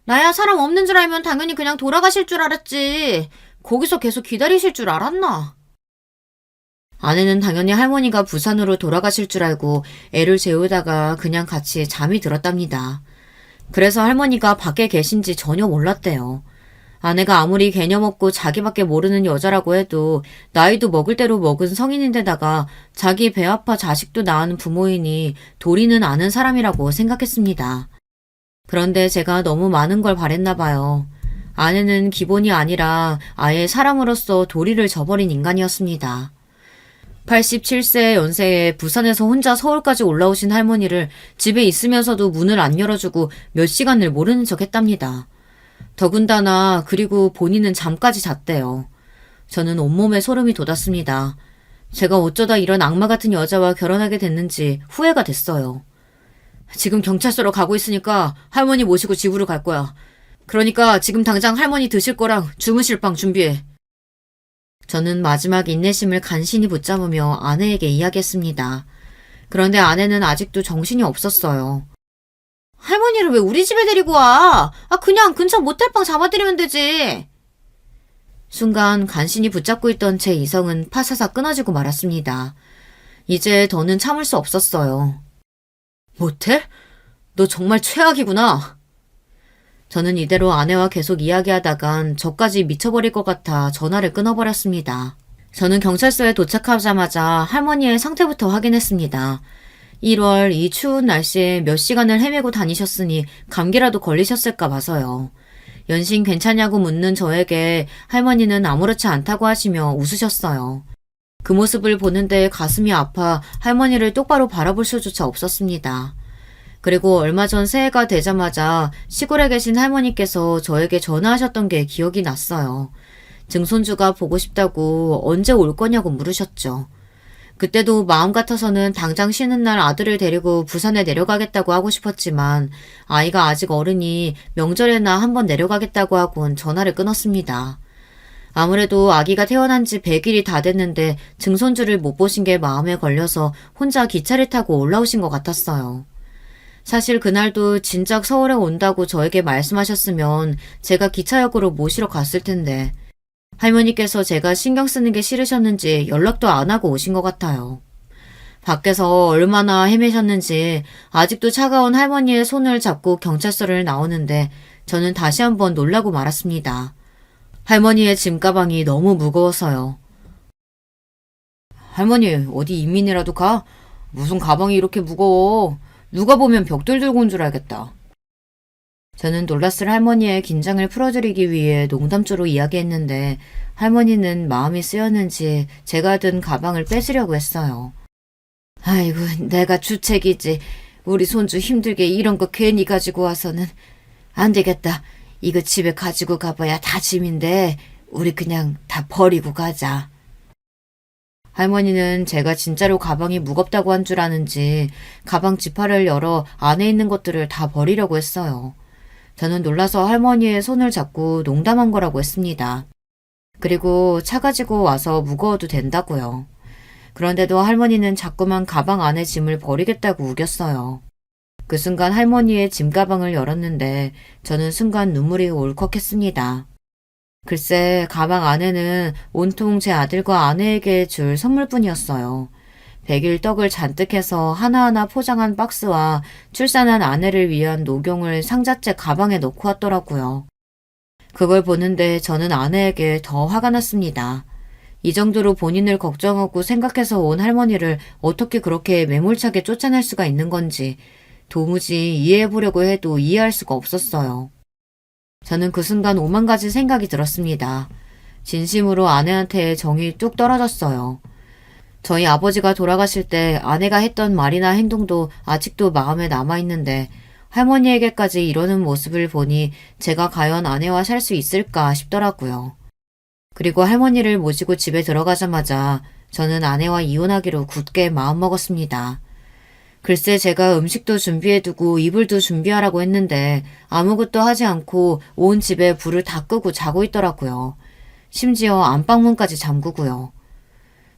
나야 사람 없는 줄 알면 당연히 그냥 돌아가실 줄 알았지. 거기서 계속 기다리실 줄 알았나? 아내는 당연히 할머니가 부산으로 돌아가실 줄 알고 애를 재우다가 그냥 같이 잠이 들었답니다. 그래서 할머니가 밖에 계신지 전혀 몰랐대요. 아내가 아무리 개념 없고 자기밖에 모르는 여자라고 해도 나이도 먹을 대로 먹은 성인인데다가 자기 배 아파 자식도 낳은 부모이니 도리는 아는 사람이라고 생각했습니다. 그런데 제가 너무 많은 걸 바랬나 봐요. 아내는 기본이 아니라 아예 사람으로서 도리를 저버린 인간이었습니다. 87세 연세에 부산에서 혼자 서울까지 올라오신 할머니를 집에 있으면서도 문을 안 열어주고 몇 시간을 모르는 척 했답니다. 더군다나 그리고 본인은 잠까지 잤대요. 저는 온몸에 소름이 돋았습니다. 제가 어쩌다 이런 악마 같은 여자와 결혼하게 됐는지 후회가 됐어요. 지금 경찰서로 가고 있으니까 할머니 모시고 집으로 갈 거야. 그러니까 지금 당장 할머니 드실 거랑 주무실 방 준비해. 저는 마지막 인내심을 간신히 붙잡으며 아내에게 이야기했습니다. 그런데 아내는 아직도 정신이 없었어요. 할머니를 왜 우리 집에 데리고 와? 그냥 근처 모텔방 잡아드리면 되지. 순간 간신히 붙잡고 있던 제 이성은 파사삭 끊어지고 말았습니다. 이제 더는 참을 수 없었어요. 모텔? 너 정말 최악이구나. 저는 이대로 아내와 계속 이야기하다간 저까지 미쳐버릴 것 같아 전화를 끊어버렸습니다. 저는 경찰서에 도착하자마자 할머니의 상태부터 확인했습니다. 1월 이 추운 날씨에 몇 시간을 헤매고 다니셨으니 감기라도 걸리셨을까 봐서요. 연신 괜찮냐고 묻는 저에게 할머니는 아무렇지 않다고 하시며 웃으셨어요. 그 모습을 보는데 가슴이 아파 할머니를 똑바로 바라볼 수조차 없었습니다. 그리고 얼마 전 새해가 되자마자 시골에 계신 할머니께서 저에게 전화하셨던 게 기억이 났어요. 증손주가 보고 싶다고 언제 올 거냐고 물으셨죠. 그때도 마음 같아서는 당장 쉬는 날 아들을 데리고 부산에 내려가겠다고 하고 싶었지만 아이가 아직 어르니 명절에나 한번 내려가겠다고 하곤 전화를 끊었습니다. 아무래도 아기가 태어난 지 100일이 다 됐는데 증손주를 못 보신 게 마음에 걸려서 혼자 기차를 타고 올라오신 것 같았어요. 사실 그날도 진작 서울에 온다고 저에게 말씀하셨으면 제가 기차역으로 모시러 갔을 텐데 할머니께서 제가 신경 쓰는 게 싫으셨는지 연락도 안 하고 오신 것 같아요. 밖에서 얼마나 헤매셨는지 아직도 차가운 할머니의 손을 잡고 경찰서를 나오는데 저는 다시 한번 놀라고 말았습니다. 할머니의 짐 가방이 너무 무거워서요. 할머니 어디 이민이라도 가? 무슨 가방이 이렇게 무거워? 누가 보면 벽돌 들고 온 줄 알겠다. 저는 놀랐을 할머니의 긴장을 풀어드리기 위해 농담조로 이야기했는데 할머니는 마음이 쓰였는지 제가 든 가방을 뺏으려고 했어요. 아이고 내가 주책이지. 우리 손주 힘들게 이런 거 괜히 가지고 와서는. 안 되겠다. 이거 집에 가지고 가봐야 다 짐인데 우리 그냥 다 버리고 가자. 할머니는 제가 진짜로 가방이 무겁다고 한 줄 아는지 가방 지퍼를 열어 안에 있는 것들을 다 버리려고 했어요. 저는 놀라서 할머니의 손을 잡고 농담한 거라고 했습니다. 그리고 차 가지고 와서 무거워도 된다고요. 그런데도 할머니는 자꾸만 가방 안에 짐을 버리겠다고 우겼어요. 그 순간 할머니의 짐 가방을 열었는데 저는 순간 눈물이 울컥했습니다. 글쎄 가방 안에는 온통 제 아들과 아내에게 줄 선물뿐이었어요. 100일 떡을 잔뜩 해서 하나하나 포장한 박스와 출산한 아내를 위한 녹용을 상자째 가방에 넣고 왔더라고요. 그걸 보는데 저는 아내에게 더 화가 났습니다. 이 정도로 본인을 걱정하고 생각해서 온 할머니를 어떻게 그렇게 매몰차게 쫓아낼 수가 있는 건지 도무지 이해해보려고 해도 이해할 수가 없었어요. 저는 그 순간 오만 가지 생각이 들었습니다. 진심으로 아내한테 정이 뚝 떨어졌어요. 저희 아버지가 돌아가실 때 아내가 했던 말이나 행동도 아직도 마음에 남아있는데 할머니에게까지 이러는 모습을 보니 제가 과연 아내와 살 수 있을까 싶더라고요. 그리고 할머니를 모시고 집에 들어가자마자 저는 아내와 이혼하기로 굳게 마음먹었습니다. 글쎄 제가 음식도 준비해두고 이불도 준비하라고 했는데 아무것도 하지 않고 온 집에 불을 다 끄고 자고 있더라고요. 심지어 안방문까지 잠그고요.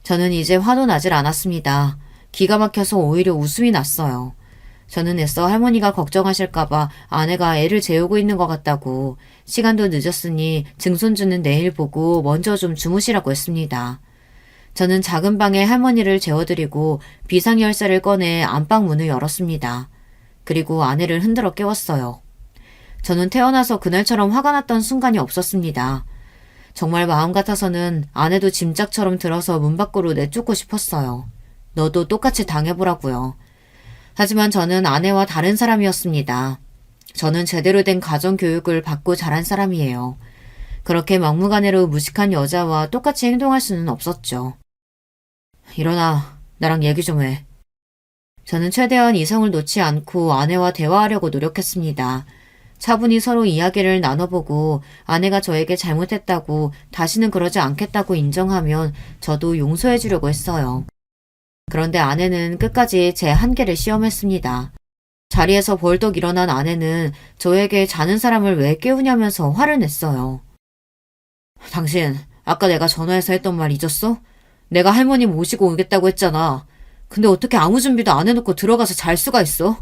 저는 이제 화도 나질 않았습니다. 기가 막혀서 오히려 웃음이 났어요. 저는 애써 할머니가 걱정하실까봐 아내가 애를 재우고 있는 것 같다고 시간도 늦었으니 증손주는 내일 보고 먼저 좀 주무시라고 했습니다. 저는 작은 방에 할머니를 재워드리고 비상열쇠를 꺼내 안방 문을 열었습니다. 그리고 아내를 흔들어 깨웠어요. 저는 태어나서 그날처럼 화가 났던 순간이 없었습니다. 정말 마음 같아서는 아내도 짐짝처럼 들어서 문 밖으로 내쫓고 싶었어요. 너도 똑같이 당해보라고요. 하지만 저는 아내와 다른 사람이었습니다. 저는 제대로 된 가정교육을 받고 자란 사람이에요. 그렇게 막무가내로 무식한 여자와 똑같이 행동할 수는 없었죠. 일어나, 나랑 얘기 좀 해. 저는 최대한 이성을 놓지 않고 아내와 대화하려고 노력했습니다. 차분히 서로 이야기를 나눠보고 아내가 저에게 잘못했다고 다시는 그러지 않겠다고 인정하면 저도 용서해 주려고 했어요. 그런데 아내는 끝까지 제 한계를 시험했습니다. 자리에서 벌떡 일어난 아내는 저에게 자는 사람을 왜 깨우냐면서 화를 냈어요. 당신, 아까 내가 전화해서 했던 말 잊었어? 내가 할머니 모시고 오겠다고 했잖아. 근데 어떻게 아무 준비도 안 해놓고 들어가서 잘 수가 있어?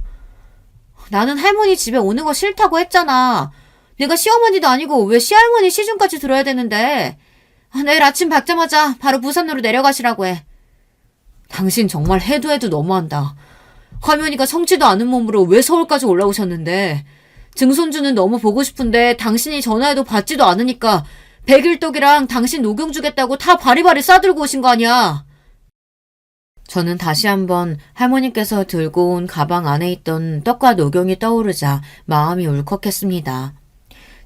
나는 할머니 집에 오는 거 싫다고 했잖아. 내가 시어머니도 아니고 왜 시할머니 시중까지 들어야 되는데. 내일 아침 밝자마자 바로 부산으로 내려가시라고 해. 당신 정말 해도 해도 너무한다. 할머니가 성치도 않은 몸으로 왜 서울까지 올라오셨는데. 증손주는 너무 보고 싶은데 당신이 전화해도 받지도 않으니까 백일떡이랑 당신 녹용 주겠다고 다 바리바리 싸들고 오신 거 아니야. 저는 다시 한번 할머니께서 들고 온 가방 안에 있던 떡과 녹용이 떠오르자 마음이 울컥했습니다.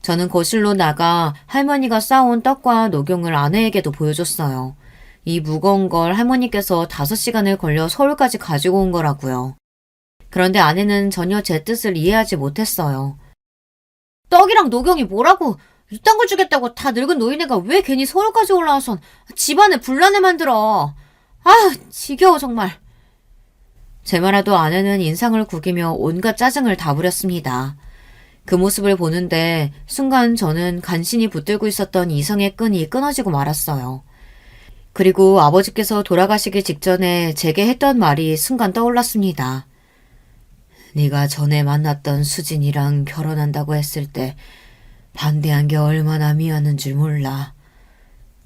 저는 거실로 나가 할머니가 싸온 떡과 녹용을 아내에게도 보여줬어요. 이 무거운 걸 할머니께서 5시간을 걸려 서울까지 가지고 온 거라고요. 그런데 아내는 전혀 제 뜻을 이해하지 못했어요. 떡이랑 녹용이 뭐라고? 이딴 걸 주겠다고 다 늙은 노인네가 왜 괜히 서울까지 올라와선 집안에 분란을 만들어. 아, 지겨워 정말. 제 말에도 아내는 인상을 구기며 온갖 짜증을 다 부렸습니다. 그 모습을 보는데 순간 저는 간신히 붙들고 있었던 이성의 끈이 끊어지고 말았어요. 그리고 아버지께서 돌아가시기 직전에 제게 했던 말이 순간 떠올랐습니다. 네가 전에 만났던 수진이랑 결혼한다고 했을 때 반대한 게 얼마나 미안한 줄 몰라.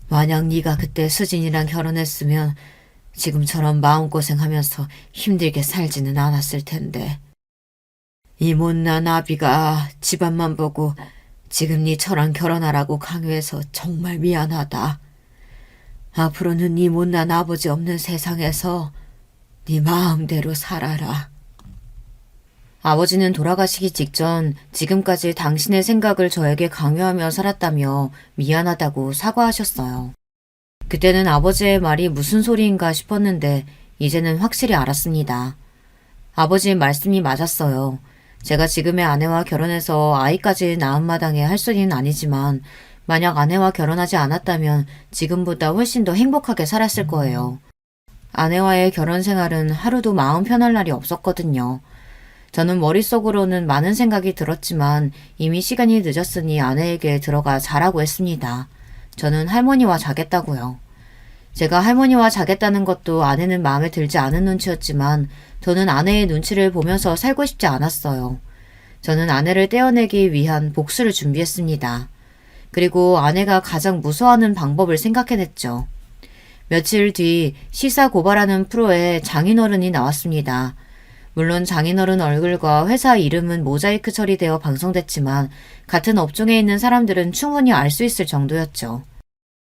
만약 네가 그때 수진이랑 결혼했으면 지금처럼 마음고생하면서 힘들게 살지는 않았을 텐데. 이 못난 아비가 집안만 보고 지금 니처럼 결혼하라고 강요해서 정말 미안하다. 앞으로는 네 못난 아버지 없는 세상에서 네 마음대로 살아라. 아버지는 돌아가시기 직전 지금까지 당신의 생각을 저에게 강요하며 살았다며 미안하다고 사과하셨어요. 그때는 아버지의 말이 무슨 소리인가 싶었는데 이제는 확실히 알았습니다. 아버지의 말씀이 맞았어요. 제가 지금의 아내와 결혼해서 아이까지 낳은 마당에 할 소리는 아니지만 만약 아내와 결혼하지 않았다면 지금보다 훨씬 더 행복하게 살았을 거예요. 아내와의 결혼 생활은 하루도 마음 편할 날이 없었거든요. 저는 머릿속으로는 많은 생각이 들었지만 이미 시간이 늦었으니 아내에게 들어가 자라고 했습니다. 저는 할머니와 자겠다고요. 제가 할머니와 자겠다는 것도 아내는 마음에 들지 않은 눈치였지만 저는 아내의 눈치를 보면서 살고 싶지 않았어요. 저는 아내를 떼어내기 위한 복수를 준비했습니다. 그리고 아내가 가장 무서워하는 방법을 생각해냈죠. 며칠 뒤 시사 고발하는 프로에 장인어른이 나왔습니다. 물론 장인어른 얼굴과 회사 이름은 모자이크 처리되어 방송됐지만 같은 업종에 있는 사람들은 충분히 알 수 있을 정도였죠.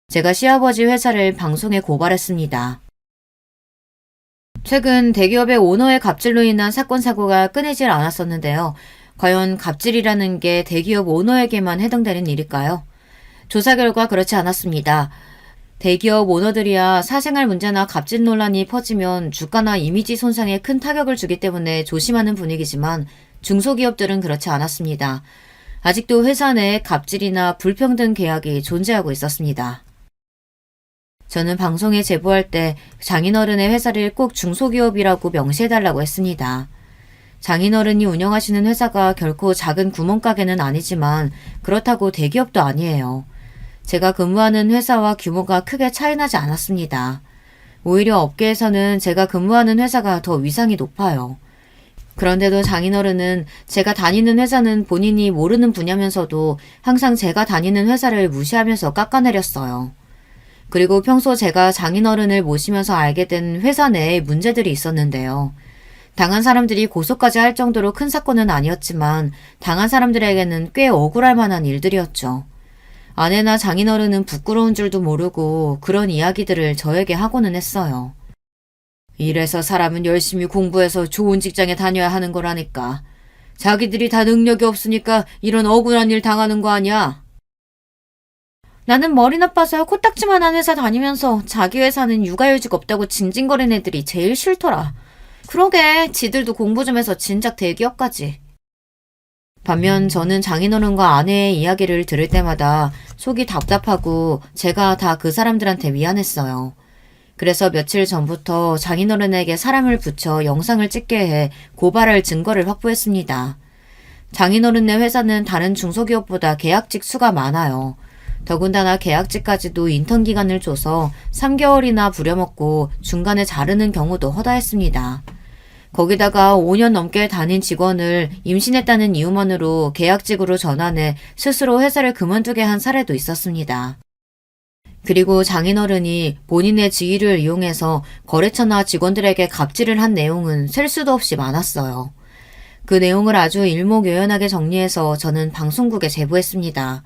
제가 시아버지 회사를 방송에 고발했습니다. 최근 대기업의 오너의 갑질로 인한 사건 사고가 끊이질 않았었는데요. 과연 갑질이라는 게 대기업 오너에게만 해당되는 일일까요? 조사 결과 그렇지 않았습니다. 대기업 오너들이야 사생활 문제나 갑질 논란이 퍼지면 주가나 이미지 손상에 큰 타격을 주기 때문에 조심하는 분위기지만 중소기업들은 그렇지 않았습니다. 아직도 회사 내에 갑질이나 불평등 계약이 존재하고 있었습니다. 저는 방송에 제보할 때 장인어른의 회사를 꼭 중소기업이라고 명시해달라고 했습니다. 장인어른이 운영하시는 회사가 결코 작은 구멍가게는 아니지만 그렇다고 대기업도 아니에요. 제가 근무하는 회사와 규모가 크게 차이나지 않았습니다. 오히려 업계에서는 제가 근무하는 회사가 더 위상이 높아요. 그런데도 장인어른은 제가 다니는 회사는 본인이 모르는 분야면서도 항상 제가 다니는 회사를 무시하면서 깎아내렸어요. 그리고 평소 제가 장인어른을 모시면서 알게 된 회사 내에 문제들이 있었는데요. 당한 사람들이 고소까지 할 정도로 큰 사건은 아니었지만 당한 사람들에게는 꽤 억울할 만한 일들이었죠. 아내나 장인어른은 부끄러운 줄도 모르고 그런 이야기들을 저에게 하고는 했어요. 이래서 사람은 열심히 공부해서 좋은 직장에 다녀야 하는 거라니까. 자기들이 다 능력이 없으니까 이런 억울한 일 당하는 거 아니야? 나는 머리 나빠서 코딱지만한 회사 다니면서 자기 회사는 육아휴직 없다고 징징거리는 애들이 제일 싫더라. 그러게 지들도 공부 좀 해서 진작 대기업까지. 반면 저는 장인어른과 아내의 이야기를 들을 때마다 속이 답답하고 제가 다 그 사람들한테 미안했어요. 그래서 며칠 전부터 장인어른에게 사람을 붙여 영상을 찍게 해 고발할 증거를 확보했습니다. 장인어른네 회사는 다른 중소기업보다 계약직 수가 많아요. 더군다나 계약직까지도 인턴 기간을 줘서 3개월이나 부려먹고 중간에 자르는 경우도 허다했습니다. 거기다가 5년 넘게 다닌 직원을 임신했다는 이유만으로 계약직으로 전환해 스스로 회사를 그만두게 한 사례도 있었습니다. 그리고 장인어른이 본인의 지위를 이용해서 거래처나 직원들에게 갑질을 한 내용은 셀 수도 없이 많았어요. 그 내용을 아주 일목요연하게 정리해서 저는 방송국에 제보했습니다.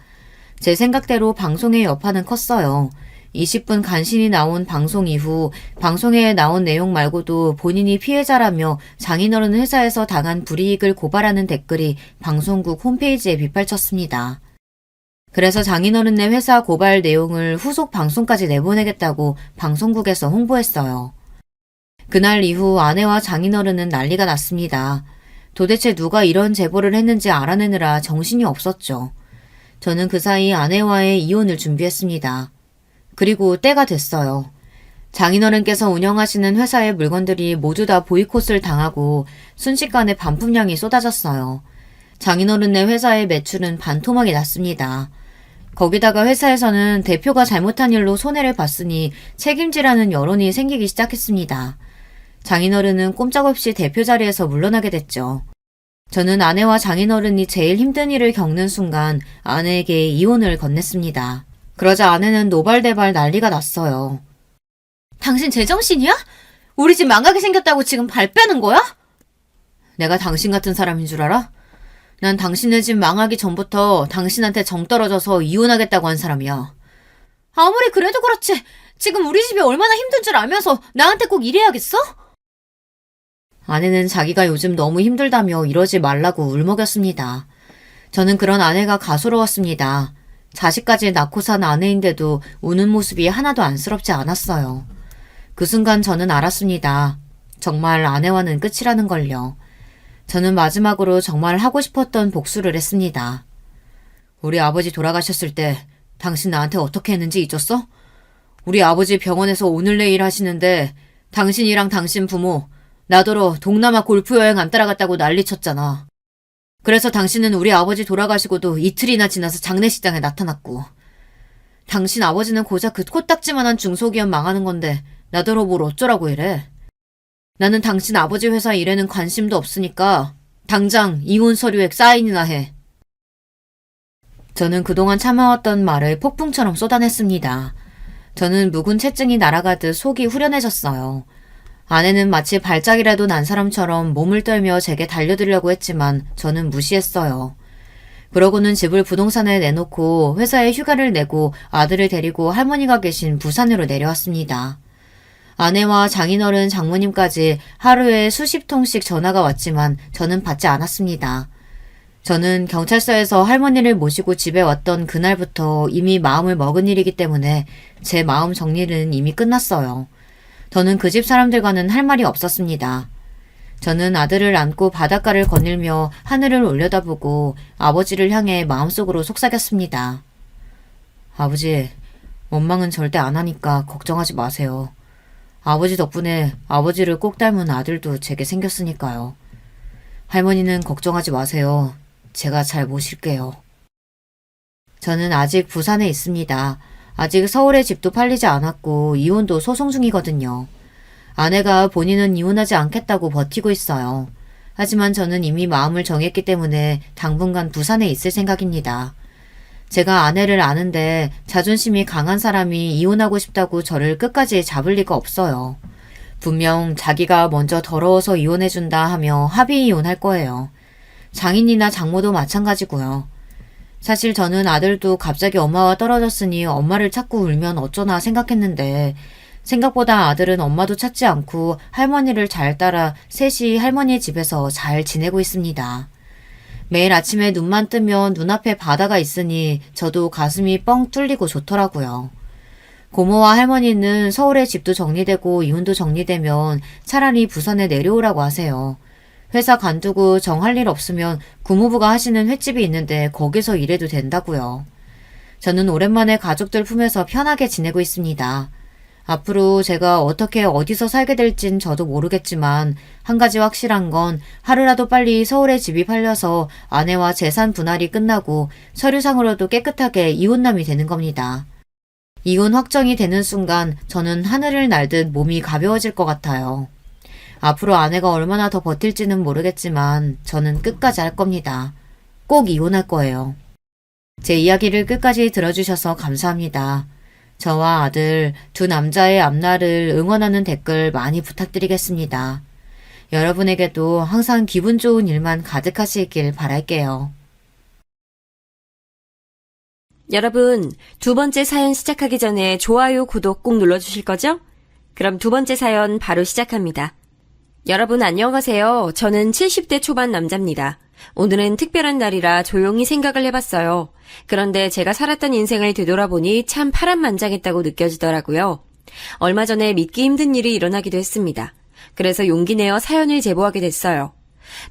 제 생각대로 방송의 여파는 컸어요. 20분 간신히 나온 방송 이후 방송에 나온 내용 말고도 본인이 피해자라며 장인어른 회사에서 당한 불이익을 고발하는 댓글이 방송국 홈페이지에 빗발쳤습니다. 그래서 장인어른네 회사 고발 내용을 후속 방송까지 내보내겠다고 방송국에서 홍보했어요. 그날 이후 아내와 장인어른은 난리가 났습니다. 도대체 누가 이런 제보를 했는지 알아내느라 정신이 없었죠. 저는 그 사이 아내와의 이혼을 준비했습니다. 그리고 때가 됐어요. 장인어른께서 운영하시는 회사의 물건들이 모두 다 보이콧을 당하고 순식간에 반품량이 쏟아졌어요. 장인어른네 회사의 매출은 반토막이 났습니다. 거기다가 회사에서는 대표가 잘못한 일로 손해를 봤으니 책임지라는 여론이 생기기 시작했습니다. 장인어른은 꼼짝없이 대표 자리에서 물러나게 됐죠. 저는 아내와 장인어른이 제일 힘든 일을 겪는 순간 아내에게 이혼을 건넸습니다. 그러자 아내는 노발대발 난리가 났어요. 당신 제정신이야? 우리 집 망하게 생겼다고 지금 발 빼는 거야? 내가 당신 같은 사람인 줄 알아? 난 당신네 집 망하기 전부터 당신한테 정 떨어져서 이혼하겠다고 한 사람이야. 아무리 그래도 그렇지. 지금 우리 집이 얼마나 힘든 줄 알면서 나한테 꼭 이래야겠어? 아내는 자기가 요즘 너무 힘들다며 이러지 말라고 울먹였습니다. 저는 그런 아내가 가소로웠습니다. 자식까지 낳고 산 아내인데도 우는 모습이 하나도 안쓰럽지 않았어요. 그 순간 저는 알았습니다. 정말 아내와는 끝이라는 걸요. 저는 마지막으로 정말 하고 싶었던 복수를 했습니다. 우리 아버지 돌아가셨을 때 당신 나한테 어떻게 했는지 잊었어? 우리 아버지 병원에서 오늘 내일 하시는데 당신이랑 당신 부모 나더러 동남아 골프 여행 안 따라갔다고 난리쳤잖아. 그래서 당신은 우리 아버지 돌아가시고도 이틀이나 지나서 장례식장에 나타났고 당신 아버지는 고작 그 코딱지만한 중소기업 망하는 건데 나더러 뭘 어쩌라고 이래. 나는 당신 아버지 회사 일에는 관심도 없으니까 당장 이혼 서류에 사인이나 해. 저는 그동안 참아왔던 말을 폭풍처럼 쏟아냈습니다. 저는 묵은 체증이 날아가듯 속이 후련해졌어요. 아내는 마치 발작이라도 난 사람처럼 몸을 떨며 제게 달려들려고 했지만 저는 무시했어요. 그러고는 집을 부동산에 내놓고 회사에 휴가를 내고 아들을 데리고 할머니가 계신 부산으로 내려왔습니다. 아내와 장인어른 장모님까지 하루에 수십 통씩 전화가 왔지만 저는 받지 않았습니다. 저는 경찰서에서 할머니를 모시고 집에 왔던 그날부터 이미 마음을 먹은 일이기 때문에 제 마음 정리는 이미 끝났어요. 저는 그 집 사람들과는 할 말이 없었습니다. 저는 아들을 안고 바닷가를 거닐며 하늘을 올려다보고 아버지를 향해 마음속으로 속삭였습니다. 아버지, 원망은 절대 안 하니까 걱정하지 마세요. 아버지 덕분에 아버지를 꼭 닮은 아들도 제게 생겼으니까요. 할머니는 걱정하지 마세요. 제가 잘 모실게요. 저는 아직 부산에 있습니다. 아직 서울의 집도 팔리지 않았고 이혼도 소송 중이거든요. 아내가 본인은 이혼하지 않겠다고 버티고 있어요. 하지만 저는 이미 마음을 정했기 때문에 당분간 부산에 있을 생각입니다. 제가 아내를 아는데 자존심이 강한 사람이 이혼하고 싶다고 저를 끝까지 잡을 리가 없어요. 분명 자기가 먼저 더러워서 이혼해준다 하며 합의 이혼할 거예요. 장인이나 장모도 마찬가지고요. 사실 저는 아들도 갑자기 엄마와 떨어졌으니 엄마를 찾고 울면 어쩌나 생각했는데 생각보다 아들은 엄마도 찾지 않고 할머니를 잘 따라 셋이 할머니의 집에서 잘 지내고 있습니다. 매일 아침에 눈만 뜨면 눈앞에 바다가 있으니 저도 가슴이 뻥 뚫리고 좋더라고요. 고모와 할머니는 서울에 집도 정리되고 이혼도 정리되면 차라리 부산에 내려오라고 하세요. 회사 간두고 정할 일 없으면 구모부가 하시는 횟집이 있는데 거기서 일해도 된다고요. 저는 오랜만에 가족들 품에서 편하게 지내고 있습니다. 앞으로 제가 어떻게 어디서 살게 될진 저도 모르겠지만 한 가지 확실한 건 하루라도 빨리 서울에 집이 팔려서 아내와 재산 분할이 끝나고 서류상으로도 깨끗하게 이혼남이 되는 겁니다. 이혼 확정이 되는 순간 저는 하늘을 날듯 몸이 가벼워질 것 같아요. 앞으로 아내가 얼마나 더 버틸지는 모르겠지만 저는 끝까지 할 겁니다. 꼭 이혼할 거예요. 제 이야기를 끝까지 들어주셔서 감사합니다. 저와 아들 두 남자의 앞날을 응원하는 댓글 많이 부탁드리겠습니다. 여러분에게도 항상 기분 좋은 일만 가득하시길 바랄게요. 여러분, 두 번째 사연 시작하기 전에 좋아요, 구독 꼭 눌러주실 거죠? 그럼 두 번째 사연 바로 시작합니다. 여러분 안녕하세요. 저는 70대 초반 남자입니다. 오늘은 특별한 날이라 조용히 생각을 해봤어요. 그런데 제가 살았던 인생을 되돌아보니 참 파란만장했다고 느껴지더라고요. 얼마 전에 믿기 힘든 일이 일어나기도 했습니다. 그래서 용기 내어 사연을 제보하게 됐어요.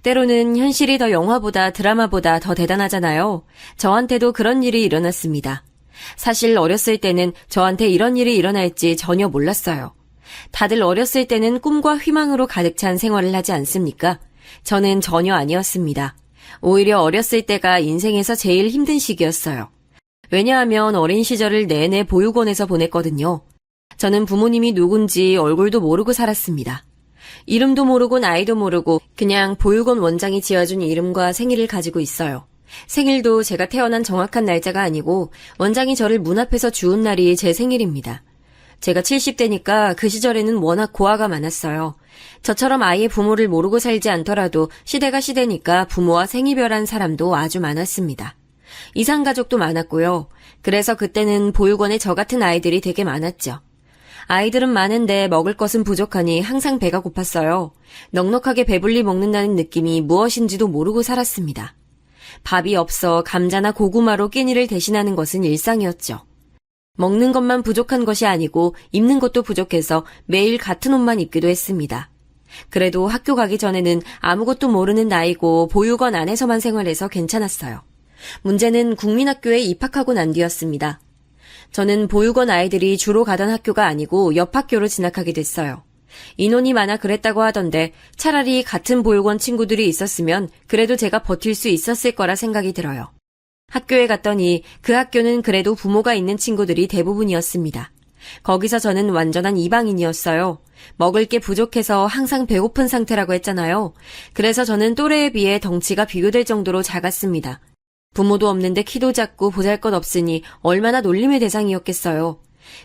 때로는 현실이 더 영화보다 드라마보다 더 대단하잖아요. 저한테도 그런 일이 일어났습니다. 사실 어렸을 때는 저한테 이런 일이 일어날지 전혀 몰랐어요. 다들 어렸을 때는 꿈과 희망으로 가득 찬 생활을 하지 않습니까? 저는 전혀 아니었습니다. 오히려 어렸을 때가 인생에서 제일 힘든 시기였어요. 왜냐하면 어린 시절을 내내 보육원에서 보냈거든요. 저는 부모님이 누군지 얼굴도 모르고 살았습니다. 이름도 모르고 나이도 모르고 그냥 보육원 원장이 지어준 이름과 생일을 가지고 있어요. 생일도 제가 태어난 정확한 날짜가 아니고 원장이 저를 문 앞에서 주운 날이 제 생일입니다. 제가 70대니까 그 시절에는 워낙 고아가 많았어요. 저처럼 아이의 부모를 모르고 살지 않더라도 시대가 시대니까 부모와 생이별한 사람도 아주 많았습니다. 이상가족도 많았고요. 그래서 그때는 보육원에 저 같은 아이들이 되게 많았죠. 아이들은 많은데 먹을 것은 부족하니 항상 배가 고팠어요. 넉넉하게 배불리 먹는다는 느낌이 무엇인지도 모르고 살았습니다. 밥이 없어 감자나 고구마로 끼니를 대신하는 것은 일상이었죠. 먹는 것만 부족한 것이 아니고 입는 것도 부족해서 매일 같은 옷만 입기도 했습니다. 그래도 학교 가기 전에는 아무것도 모르는 나이고 보육원 안에서만 생활해서 괜찮았어요. 문제는 국민학교에 입학하고 난 뒤였습니다. 저는 보육원 아이들이 주로 가던 학교가 아니고 옆 학교로 진학하게 됐어요. 인원이 많아 그랬다고 하던데 차라리 같은 보육원 친구들이 있었으면 그래도 제가 버틸 수 있었을 거라 생각이 들어요. 학교에 갔더니 그 학교는 그래도 부모가 있는 친구들이 대부분이었습니다. 거기서 저는 완전한 이방인이었어요. 먹을 게 부족해서 항상 배고픈 상태라고 했잖아요. 그래서 저는 또래에 비해 덩치가 비교될 정도로 작았습니다. 부모도 없는데 키도 작고 보잘것없으니 얼마나 놀림의 대상이었겠어요.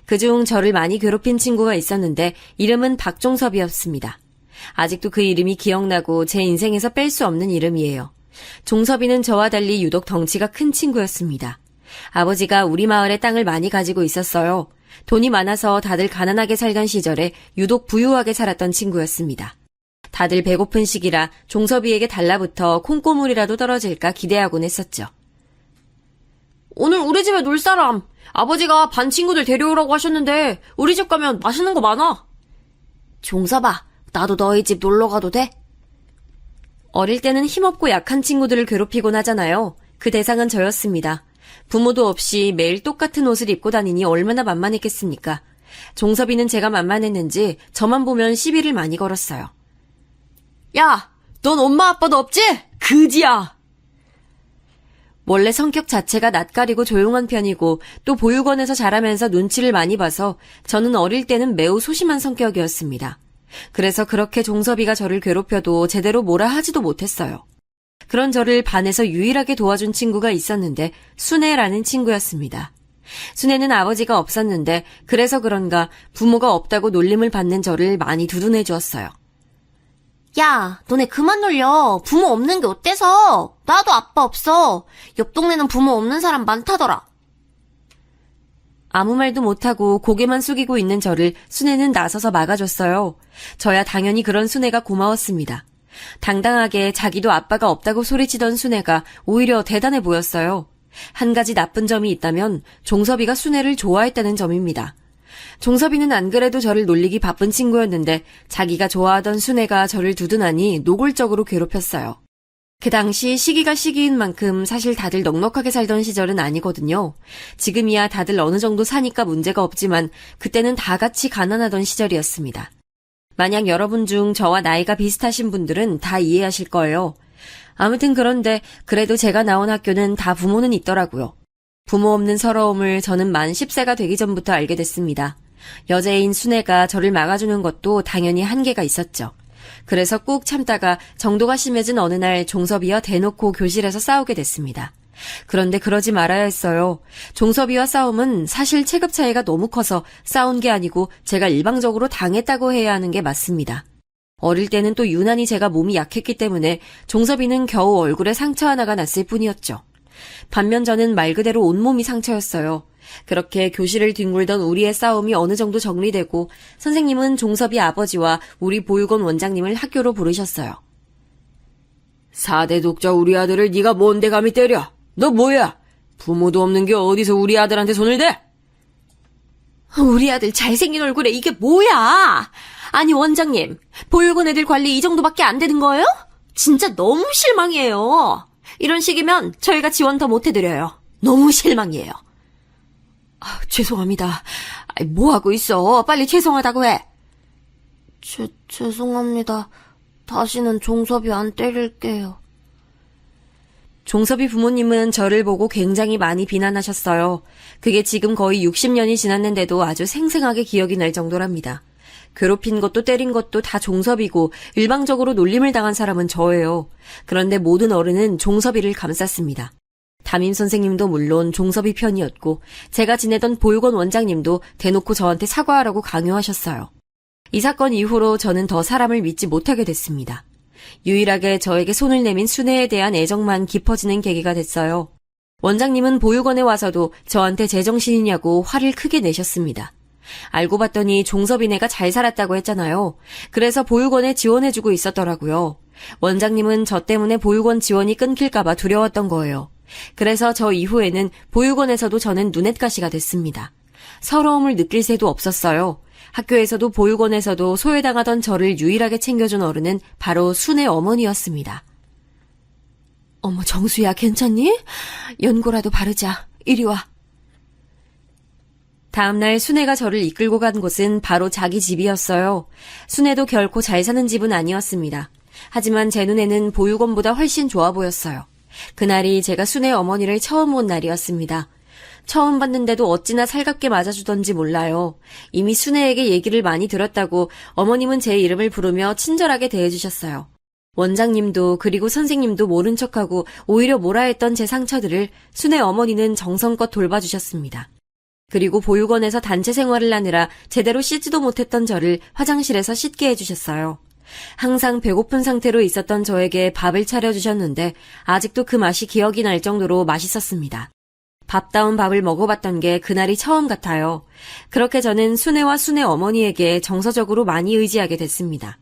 그중 저를 많이 괴롭힌 친구가 있었는데 이름은 박종섭이었습니다. 아직도 그 이름이 기억나고 제 인생에서 뺄 수 없는 이름이에요. 종섭이는 저와 달리 유독 덩치가 큰 친구였습니다. 아버지가 우리 마을에 땅을 많이 가지고 있었어요. 돈이 많아서 다들 가난하게 살던 시절에 유독 부유하게 살았던 친구였습니다. 다들 배고픈 시기라 종섭이에게 달라붙어 콩고물이라도 떨어질까 기대하곤 했었죠. 오늘 우리 집에 놀 사람. 아버지가 반 친구들 데려오라고 하셨는데 우리 집 가면 맛있는 거 많아. 종섭아, 나도 너희 집 놀러 가도 돼? 어릴 때는 힘없고 약한 친구들을 괴롭히곤 하잖아요. 그 대상은 저였습니다. 부모도 없이 매일 똑같은 옷을 입고 다니니 얼마나 만만했겠습니까? 종섭이는 제가 만만했는지 저만 보면 시비를 많이 걸었어요. 야, 넌 엄마 아빠도 없지? 그지야! 원래 성격 자체가 낯가리고 조용한 편이고 또 보육원에서 자라면서 눈치를 많이 봐서 저는 어릴 때는 매우 소심한 성격이었습니다. 그래서 그렇게 종섭이가 저를 괴롭혀도 제대로 뭐라 하지도 못했어요. 그런 저를 반에서 유일하게 도와준 친구가 있었는데 순애라는 친구였습니다. 순애는 아버지가 없었는데 그래서 그런가 부모가 없다고 놀림을 받는 저를 많이 두둔해 주었어요. 야, 너네 그만 놀려. 부모 없는 게 어때서? 나도 아빠 없어. 옆 동네는 부모 없는 사람 많다더라. 아무 말도 못하고 고개만 숙이고 있는 저를 순애는 나서서 막아줬어요. 저야 당연히 그런 순애가 고마웠습니다. 당당하게 자기도 아빠가 없다고 소리치던 순애가 오히려 대단해 보였어요. 한 가지 나쁜 점이 있다면 종섭이가 순애를 좋아했다는 점입니다. 종섭이는 안 그래도 저를 놀리기 바쁜 친구였는데 자기가 좋아하던 순애가 저를 두둔하니 노골적으로 괴롭혔어요. 그 당시 시기가 시기인 만큼 사실 다들 넉넉하게 살던 시절은 아니거든요. 지금이야 다들 어느 정도 사니까 문제가 없지만 그때는 다 같이 가난하던 시절이었습니다. 만약 여러분 중 저와 나이가 비슷하신 분들은 다 이해하실 거예요. 아무튼 그런데 그래도 제가 나온 학교는 다 부모는 있더라고요. 부모 없는 서러움을 저는 만 10세가 되기 전부터 알게 됐습니다. 여자애인 순애가 저를 막아주는 것도 당연히 한계가 있었죠. 그래서 꾹 참다가 정도가 심해진 어느 날 종섭이와 대놓고 교실에서 싸우게 됐습니다. 그런데 그러지 말아야 했어요. 종섭이와 싸움은 사실 체급 차이가 너무 커서 싸운 게 아니고 제가 일방적으로 당했다고 해야 하는 게 맞습니다. 어릴 때는 또 유난히 제가 몸이 약했기 때문에 종섭이는 겨우 얼굴에 상처 하나가 났을 뿐이었죠. 반면 저는 말 그대로 온몸이 상처였어요. 그렇게 교실을 뒹굴던 우리의 싸움이 어느 정도 정리되고 선생님은 종섭이 아버지와 우리 보육원 원장님을 학교로 부르셨어요. 4대 독자 우리 아들을 네가 뭔데 감히 때려? 너 뭐야? 부모도 없는 게 어디서 우리 아들한테 손을 대? 우리 아들 잘생긴 얼굴에 이게 뭐야? 아니 원장님, 보육원 애들 관리 이 정도밖에 안 되는 거예요? 진짜 너무 실망이에요. 이런 식이면 저희가 지원 더 못해드려요. 너무 실망이에요. 죄송합니다. 뭐하고 있어? 빨리 죄송하다고 해. 죄송합니다. 다시는 종섭이 안 때릴게요. 종섭이 부모님은 저를 보고 굉장히 많이 비난하셨어요. 그게 지금 거의 60년이 지났는데도 아주 생생하게 기억이 날 정도랍니다. 괴롭힌 것도 때린 것도 다 종섭이고 일방적으로 놀림을 당한 사람은 저예요. 그런데 모든 어른은 종섭이를 감쌌습니다. 담임 선생님도 물론 종섭이 편이었고 제가 지내던 보육원 원장님도 대놓고 저한테 사과하라고 강요하셨어요. 이 사건 이후로 저는 더 사람을 믿지 못하게 됐습니다. 유일하게 저에게 손을 내민 순애에 대한 애정만 깊어지는 계기가 됐어요. 원장님은 보육원에 와서도 저한테 제정신이냐고 화를 크게 내셨습니다. 알고 봤더니 종섭이네가 잘 살았다고 했잖아요. 그래서 보육원에 지원해주고 있었더라고요. 원장님은 저 때문에 보육원 지원이 끊길까봐 두려웠던 거예요. 그래서 저 이후에는 보육원에서도 저는 눈엣가시가 됐습니다. 서러움을 느낄 새도 없었어요. 학교에서도 보육원에서도 소외당하던 저를 유일하게 챙겨준 어른은 바로 순애 어머니였습니다. 어머 정수야 괜찮니? 연고라도 바르자. 이리 와. 다음날 순애가 저를 이끌고 간 곳은 바로 자기 집이었어요. 순애도 결코 잘 사는 집은 아니었습니다. 하지만 제 눈에는 보육원보다 훨씬 좋아 보였어요. 그날이 제가 순애 어머니를 처음 본 날이었습니다. 처음 봤는데도 어찌나 살갑게 맞아주던지 몰라요. 이미 순애에게 얘기를 많이 들었다고 어머님은 제 이름을 부르며 친절하게 대해주셨어요. 원장님도 그리고 선생님도 모른 척하고 오히려 뭐라 했던 제 상처들을 순애 어머니는 정성껏 돌봐주셨습니다. 그리고 보육원에서 단체 생활을 하느라 제대로 씻지도 못했던 저를 화장실에서 씻게 해주셨어요. 항상 배고픈 상태로 있었던 저에게 밥을 차려주셨는데 아직도 그 맛이 기억이 날 정도로 맛있었습니다. 밥다운 밥을 먹어봤던 게 그날이 처음 같아요. 그렇게 저는 순애와 순애 어머니에게 정서적으로 많이 의지하게 됐습니다.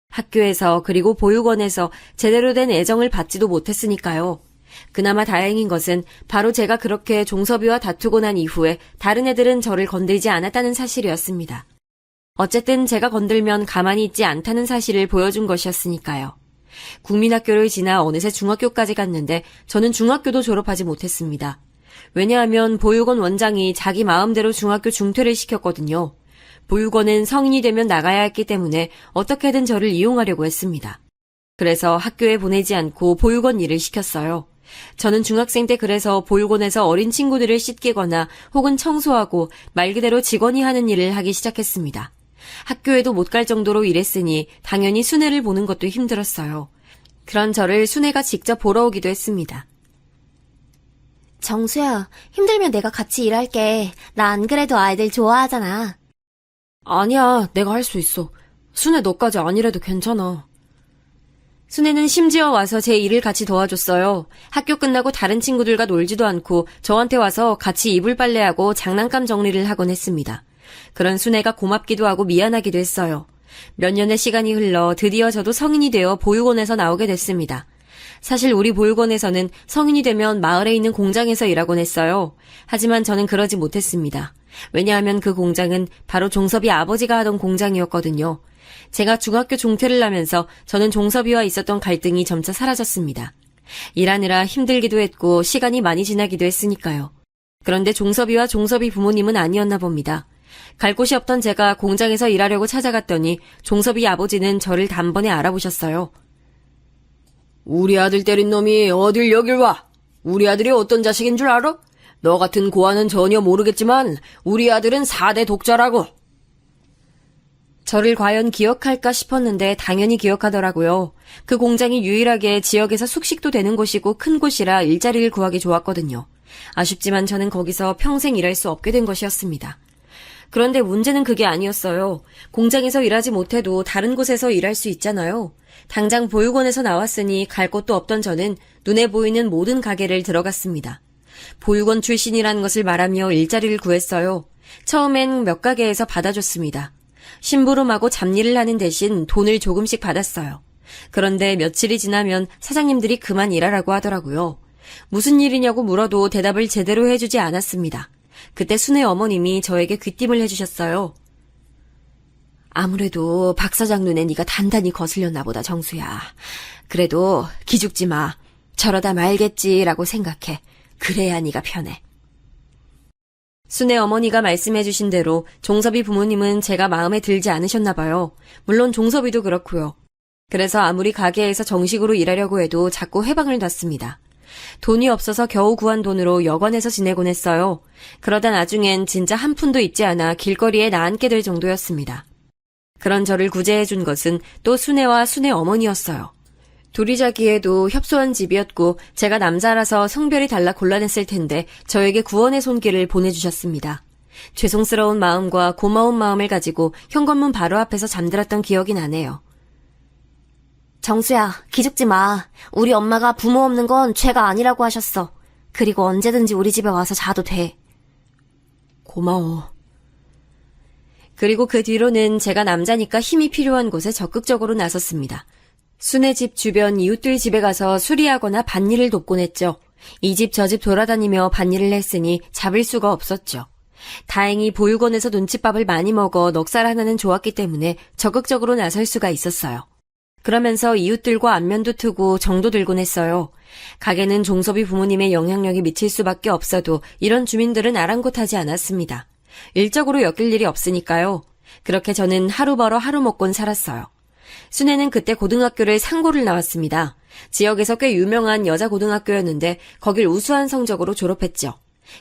학교에서 그리고 보육원에서 제대로 된 애정을 받지도 못했으니까요. 그나마 다행인 것은 바로 제가 그렇게 종섭이와 다투고 난 이후에 다른 애들은 저를 건들지 않았다는 사실이었습니다. 어쨌든 제가 건들면 가만히 있지 않다는 사실을 보여준 것이었으니까요. 국민학교를 지나 어느새 중학교까지 갔는데 저는 중학교도 졸업하지 못했습니다. 왜냐하면 보육원 원장이 자기 마음대로 중학교 중퇴를 시켰거든요. 보육원은 성인이 되면 나가야 했기 때문에 어떻게든 저를 이용하려고 했습니다. 그래서 학교에 보내지 않고 보육원 일을 시켰어요. 저는 중학생 때 그래서 보육원에서 어린 친구들을 씻기거나 혹은 청소하고 말 그대로 직원이 하는 일을 하기 시작했습니다. 학교에도 못 갈 정도로 일했으니 당연히 순애를 보는 것도 힘들었어요. 그런 저를 순애가 직접 보러 오기도 했습니다. 정수야, 힘들면 내가 같이 일할게. 나 안 그래도 아이들 좋아하잖아. 아니야, 내가 할 수 있어. 순애 너까지 아니래도 괜찮아. 순애는 심지어 와서 제 일을 같이 도와줬어요. 학교 끝나고 다른 친구들과 놀지도 않고 저한테 와서 같이 이불 빨래하고 장난감 정리를 하곤 했습니다. 그런 순애가 고맙기도 하고 미안하기도 했어요. 몇 년의 시간이 흘러 드디어 저도 성인이 되어 보육원에서 나오게 됐습니다. 사실 우리 보육원에서는 성인이 되면 마을에 있는 공장에서 일하곤 했어요. 하지만 저는 그러지 못했습니다. 왜냐하면 그 공장은 바로 종섭이 아버지가 하던 공장이었거든요. 제가 중학교 중퇴를 하면서 저는 종섭이와 있었던 갈등이 점차 사라졌습니다. 일하느라 힘들기도 했고 시간이 많이 지나기도 했으니까요. 그런데 종섭이와 종섭이 부모님은 아니었나 봅니다. 갈 곳이 없던 제가 공장에서 일하려고 찾아갔더니 종섭이 아버지는 저를 단번에 알아보셨어요. 우리 아들 때린 놈이 어딜 여길 와? 우리 아들이 어떤 자식인 줄 알아? 너 같은 고아는 전혀 모르겠지만 우리 아들은 4대 독자라고. 저를 과연 기억할까 싶었는데 당연히 기억하더라고요. 그 공장이 유일하게 지역에서 숙식도 되는 곳이고 큰 곳이라 일자리를 구하기 좋았거든요. 아쉽지만 저는 거기서 평생 일할 수 없게 된 것이었습니다. 그런데 문제는 그게 아니었어요. 공장에서 일하지 못해도 다른 곳에서 일할 수 있잖아요. 당장 보육원에서 나왔으니 갈 곳도 없던 저는 눈에 보이는 모든 가게를 들어갔습니다. 보육원 출신이라는 것을 말하며 일자리를 구했어요. 처음엔 몇 가게에서 받아줬습니다. 심부름하고 잡일을 하는 대신 돈을 조금씩 받았어요. 그런데 며칠이 지나면 사장님들이 그만 일하라고 하더라고요. 무슨 일이냐고 물어도 대답을 제대로 해주지 않았습니다. 그때 순애 어머님이 저에게 귀띔을 해주셨어요. 아무래도 박 사장 눈에 네가 단단히 거슬렸나 보다, 정수야. 그래도 기죽지 마. 저러다 말겠지라고 생각해. 그래야 네가 편해. 순애 어머니가 말씀해 주신 대로 종섭이 부모님은 제가 마음에 들지 않으셨나 봐요. 물론 종섭이도 그렇고요. 그래서 아무리 가게에서 정식으로 일하려고 해도 자꾸 해방을 놨습니다. 돈이 없어서 겨우 구한 돈으로 여관에서 지내곤 했어요. 그러다 나중엔 진짜 한 푼도 있지 않아 길거리에 나앉게 될 정도였습니다. 그런 저를 구제해 준 것은 또 순애와 순애 어머니였어요. 둘이 자기에도 협소한 집이었고 제가 남자라서 성별이 달라 곤란했을 텐데 저에게 구원의 손길을 보내주셨습니다. 죄송스러운 마음과 고마운 마음을 가지고 현관문 바로 앞에서 잠들었던 기억이 나네요. 정수야, 기죽지 마. 우리 엄마가 부모 없는 건 죄가 아니라고 하셨어. 그리고 언제든지 우리 집에 와서 자도 돼. 고마워. 그리고 그 뒤로는 제가 남자니까 힘이 필요한 곳에 적극적으로 나섰습니다. 순애 집 주변 이웃들 집에 가서 수리하거나 밭일을 돕곤 했죠. 이 집 저 집 돌아다니며 밭일을 했으니 잡을 수가 없었죠. 다행히 보육원에서 눈칫밥을 많이 먹어 넉살 하나는 좋았기 때문에 적극적으로 나설 수가 있었어요. 그러면서 이웃들과 안면도 트고 정도 들곤 했어요. 가게는 종섭이 부모님의 영향력이 미칠 수밖에 없어도 이런 주민들은 아랑곳하지 않았습니다. 일적으로 엮일 일이 없으니까요. 그렇게 저는 하루 벌어 하루 먹곤 살았어요. 순애는 그때 고등학교를 상고를 나왔습니다. 지역에서 꽤 유명한 여자 고등학교였는데 거길 우수한 성적으로 졸업했죠.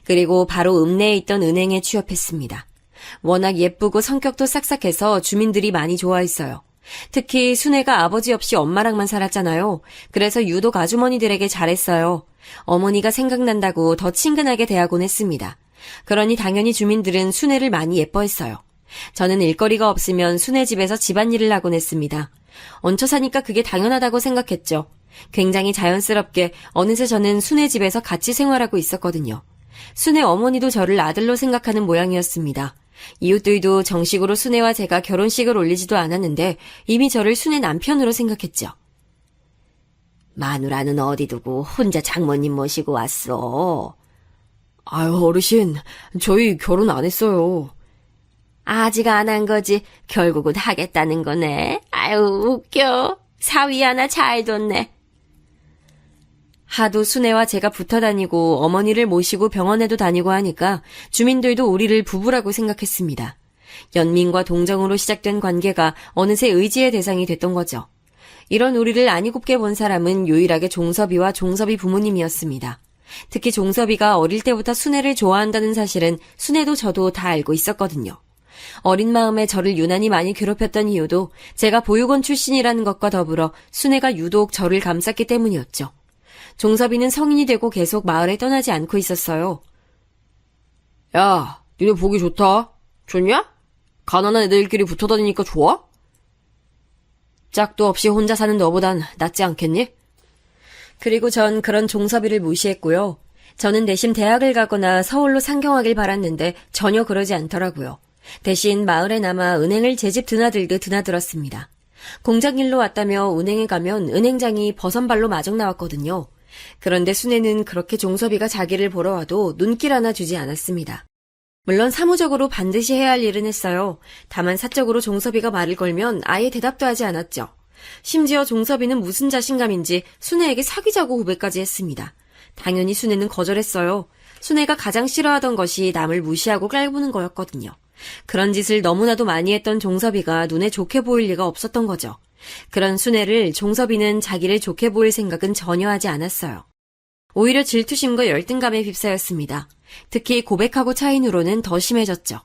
그리고 바로 읍내에 있던 은행에 취업했습니다. 워낙 예쁘고 성격도 싹싹해서 주민들이 많이 좋아했어요. 특히 순애가 아버지 없이 엄마랑만 살았잖아요. 그래서 유독 아주머니들에게 잘했어요. 어머니가 생각난다고 더 친근하게 대하곤 했습니다. 그러니 당연히 주민들은 순애를 많이 예뻐했어요. 저는 일거리가 없으면 순애 집에서 집안일을 하곤 했습니다. 얹혀 사니까 그게 당연하다고 생각했죠. 굉장히 자연스럽게 어느새 저는 순애 집에서 같이 생활하고 있었거든요. 순애 어머니도 저를 아들로 생각하는 모양이었습니다. 이웃들도 정식으로 순애와 제가 결혼식을 올리지도 않았는데 이미 저를 순애 남편으로 생각했죠. 마누라는 어디 두고 혼자 장모님 모시고 왔어? 아유, 어르신, 저희 결혼 안 했어요. 아직 안 한 거지. 결국은 하겠다는 거네. 아유, 웃겨. 사위 하나 잘 뒀네. 하도 순애와 제가 붙어 다니고 어머니를 모시고 병원에도 다니고 하니까 주민들도 우리를 부부라고 생각했습니다. 연민과 동정으로 시작된 관계가 어느새 의지의 대상이 됐던 거죠. 이런 우리를 아니 곱게 본 사람은 유일하게 종섭이와 종섭이 부모님이었습니다. 특히 종섭이가 어릴 때부터 순애를 좋아한다는 사실은 순애도 저도 다 알고 있었거든요. 어린 마음에 저를 유난히 많이 괴롭혔던 이유도 제가 보육원 출신이라는 것과 더불어 순애가 유독 저를 감쌌기 때문이었죠. 종섭이는 성인이 되고 계속 마을에 떠나지 않고 있었어요. 야, 니네 보기 좋다. 좋냐? 가난한 애들끼리 붙어 다니니까 좋아? 짝도 없이 혼자 사는 너보단 낫지 않겠니? 그리고 전 그런 종섭이를 무시했고요. 저는 내심 대학을 가거나 서울로 상경하길 바랐는데 전혀 그러지 않더라고요. 대신 마을에 남아 은행을 제 집 드나들듯 드나들었습니다. 공장 일로 왔다며 은행에 가면 은행장이 버선발로 마중 나왔거든요. 그런데 순애는 그렇게 종섭이가 자기를 보러 와도 눈길 하나 주지 않았습니다. 물론 사무적으로 반드시 해야 할 일은 했어요. 다만 사적으로 종섭이가 말을 걸면 아예 대답도 하지 않았죠. 심지어 종섭이는 무슨 자신감인지 순애에게 사귀자고 고백까지 했습니다. 당연히 순애는 거절했어요. 순애가 가장 싫어하던 것이 남을 무시하고 깔보는 거였거든요. 그런 짓을 너무나도 많이 했던 종섭이가 눈에 좋게 보일 리가 없었던 거죠. 그런 순애를 종섭이는 자기를 좋게 보일 생각은 전혀 하지 않았어요. 오히려 질투심과 열등감에 휩싸였습니다. 특히 고백하고 차인 후로는 더 심해졌죠.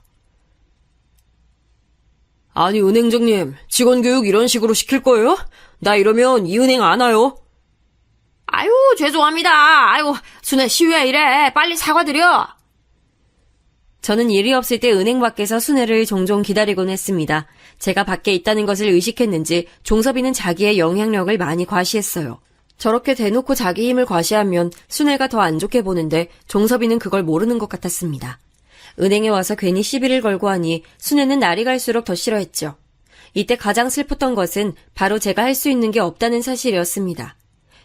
아니, 은행장님, 직원 교육 이런 식으로 시킬 거예요? 나 이러면 이 은행 안 와요. 아유, 죄송합니다. 아이고, 순애 씨 왜 이래? 빨리 사과드려. 저는 일이 없을 때 은행 밖에서 순애를 종종 기다리곤 했습니다. 제가 밖에 있다는 것을 의식했는지 종섭이는 자기의 영향력을 많이 과시했어요. 저렇게 대놓고 자기 힘을 과시하면 순애가 더 안 좋게 보는데 종섭이는 그걸 모르는 것 같았습니다. 은행에 와서 괜히 시비를 걸고 하니 순애는 날이 갈수록 더 싫어했죠. 이때 가장 슬펐던 것은 바로 제가 할 수 있는 게 없다는 사실이었습니다.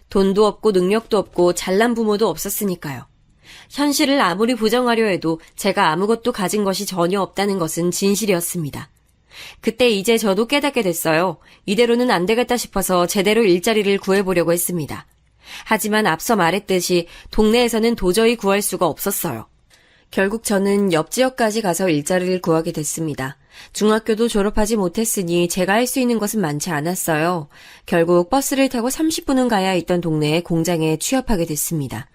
돈도 없고 능력도 없고 잘난 부모도 없었으니까요. 현실을 아무리 부정하려 해도 제가 아무것도 가진 것이 전혀 없다는 것은 진실이었습니다. 그때 이제 저도 깨닫게 됐어요. 이대로는 안 되겠다 싶어서 제대로 일자리를 구해보려고 했습니다. 하지만 앞서 말했듯이 동네에서는 도저히 구할 수가 없었어요. 결국 저는 옆 지역까지 가서 일자리를 구하게 됐습니다. 중학교도 졸업하지 못했으니 제가 할 수 있는 것은 많지 않았어요. 결국 버스를 타고 30분은 가야 있던 동네의 공장에 취업하게 됐습니다.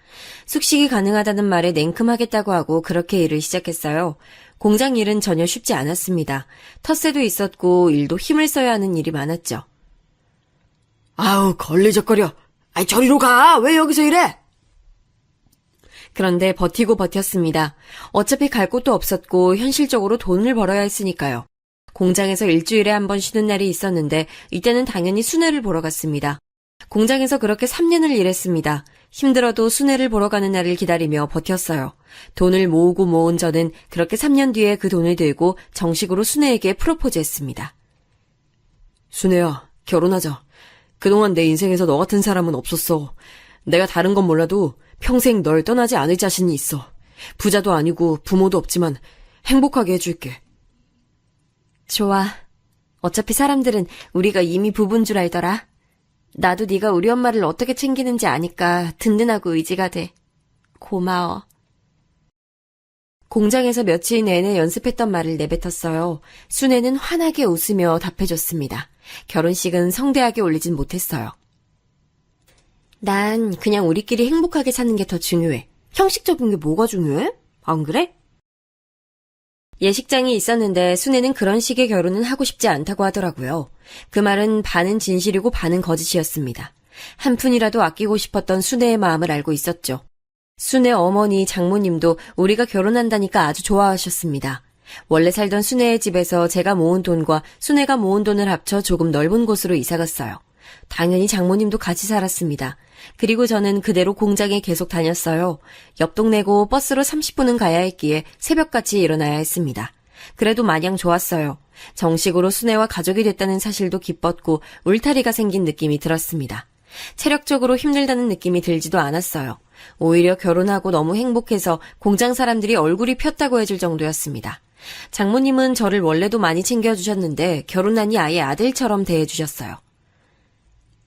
숙식이 가능하다는 말에 냉큼하겠다고 하고 그렇게 일을 시작했어요. 공장 일은 전혀 쉽지 않았습니다. 텃세도 있었고 일도 힘을 써야 하는 일이 많았죠. 아우, 걸리적거려. 아이, 저리로 가. 왜 여기서 일해? 그런데 버티고 버텼습니다. 어차피 갈 곳도 없었고 현실적으로 돈을 벌어야 했으니까요. 공장에서 일주일에 한 번 쉬는 날이 있었는데 이때는 당연히 순애를 보러 갔습니다. 공장에서 그렇게 3년을 일했습니다. 힘들어도 순애를 보러 가는 날을 기다리며 버텼어요. 돈을 모으고 모은 저는 그렇게 3년 뒤에 그 돈을 들고 정식으로 순애에게 프로포즈했습니다. 순애야, 결혼하자. 그동안 내 인생에서 너 같은 사람은 없었어. 내가 다른 건 몰라도 평생 널 떠나지 않을 자신이 있어. 부자도 아니고 부모도 없지만 행복하게 해줄게. 좋아. 어차피 사람들은 우리가 이미 부부인 줄 알더라. 나도 네가 우리 엄마를 어떻게 챙기는지 아니까 든든하고 의지가 돼. 고마워. 공장에서 며칠 내내 연습했던 말을 내뱉었어요. 순애는 환하게 웃으며 답해줬습니다. 결혼식은 성대하게 올리진 못했어요. 난 그냥 우리끼리 행복하게 사는 게 더 중요해. 형식적인 게 뭐가 중요해? 안 그래? 예식장이 있었는데 순애는 그런 식의 결혼은 하고 싶지 않다고 하더라고요. 그 말은 반은 진실이고 반은 거짓이었습니다. 한 푼이라도 아끼고 싶었던 순애의 마음을 알고 있었죠. 순애 어머니, 장모님도 우리가 결혼한다니까 아주 좋아하셨습니다. 원래 살던 순애의 집에서 제가 모은 돈과 순애가 모은 돈을 합쳐 조금 넓은 곳으로 이사갔어요. 당연히 장모님도 같이 살았습니다. 그리고 저는 그대로 공장에 계속 다녔어요. 옆 동네고 버스로 30분은 가야 했기에 새벽같이 일어나야 했습니다. 그래도 마냥 좋았어요. 정식으로 순애와 가족이 됐다는 사실도 기뻤고 울타리가 생긴 느낌이 들었습니다. 체력적으로 힘들다는 느낌이 들지도 않았어요. 오히려 결혼하고 너무 행복해서 공장 사람들이 얼굴이 폈다고 해줄 정도였습니다. 장모님은 저를 원래도 많이 챙겨주셨는데 결혼하니 아예 아들처럼 대해주셨어요.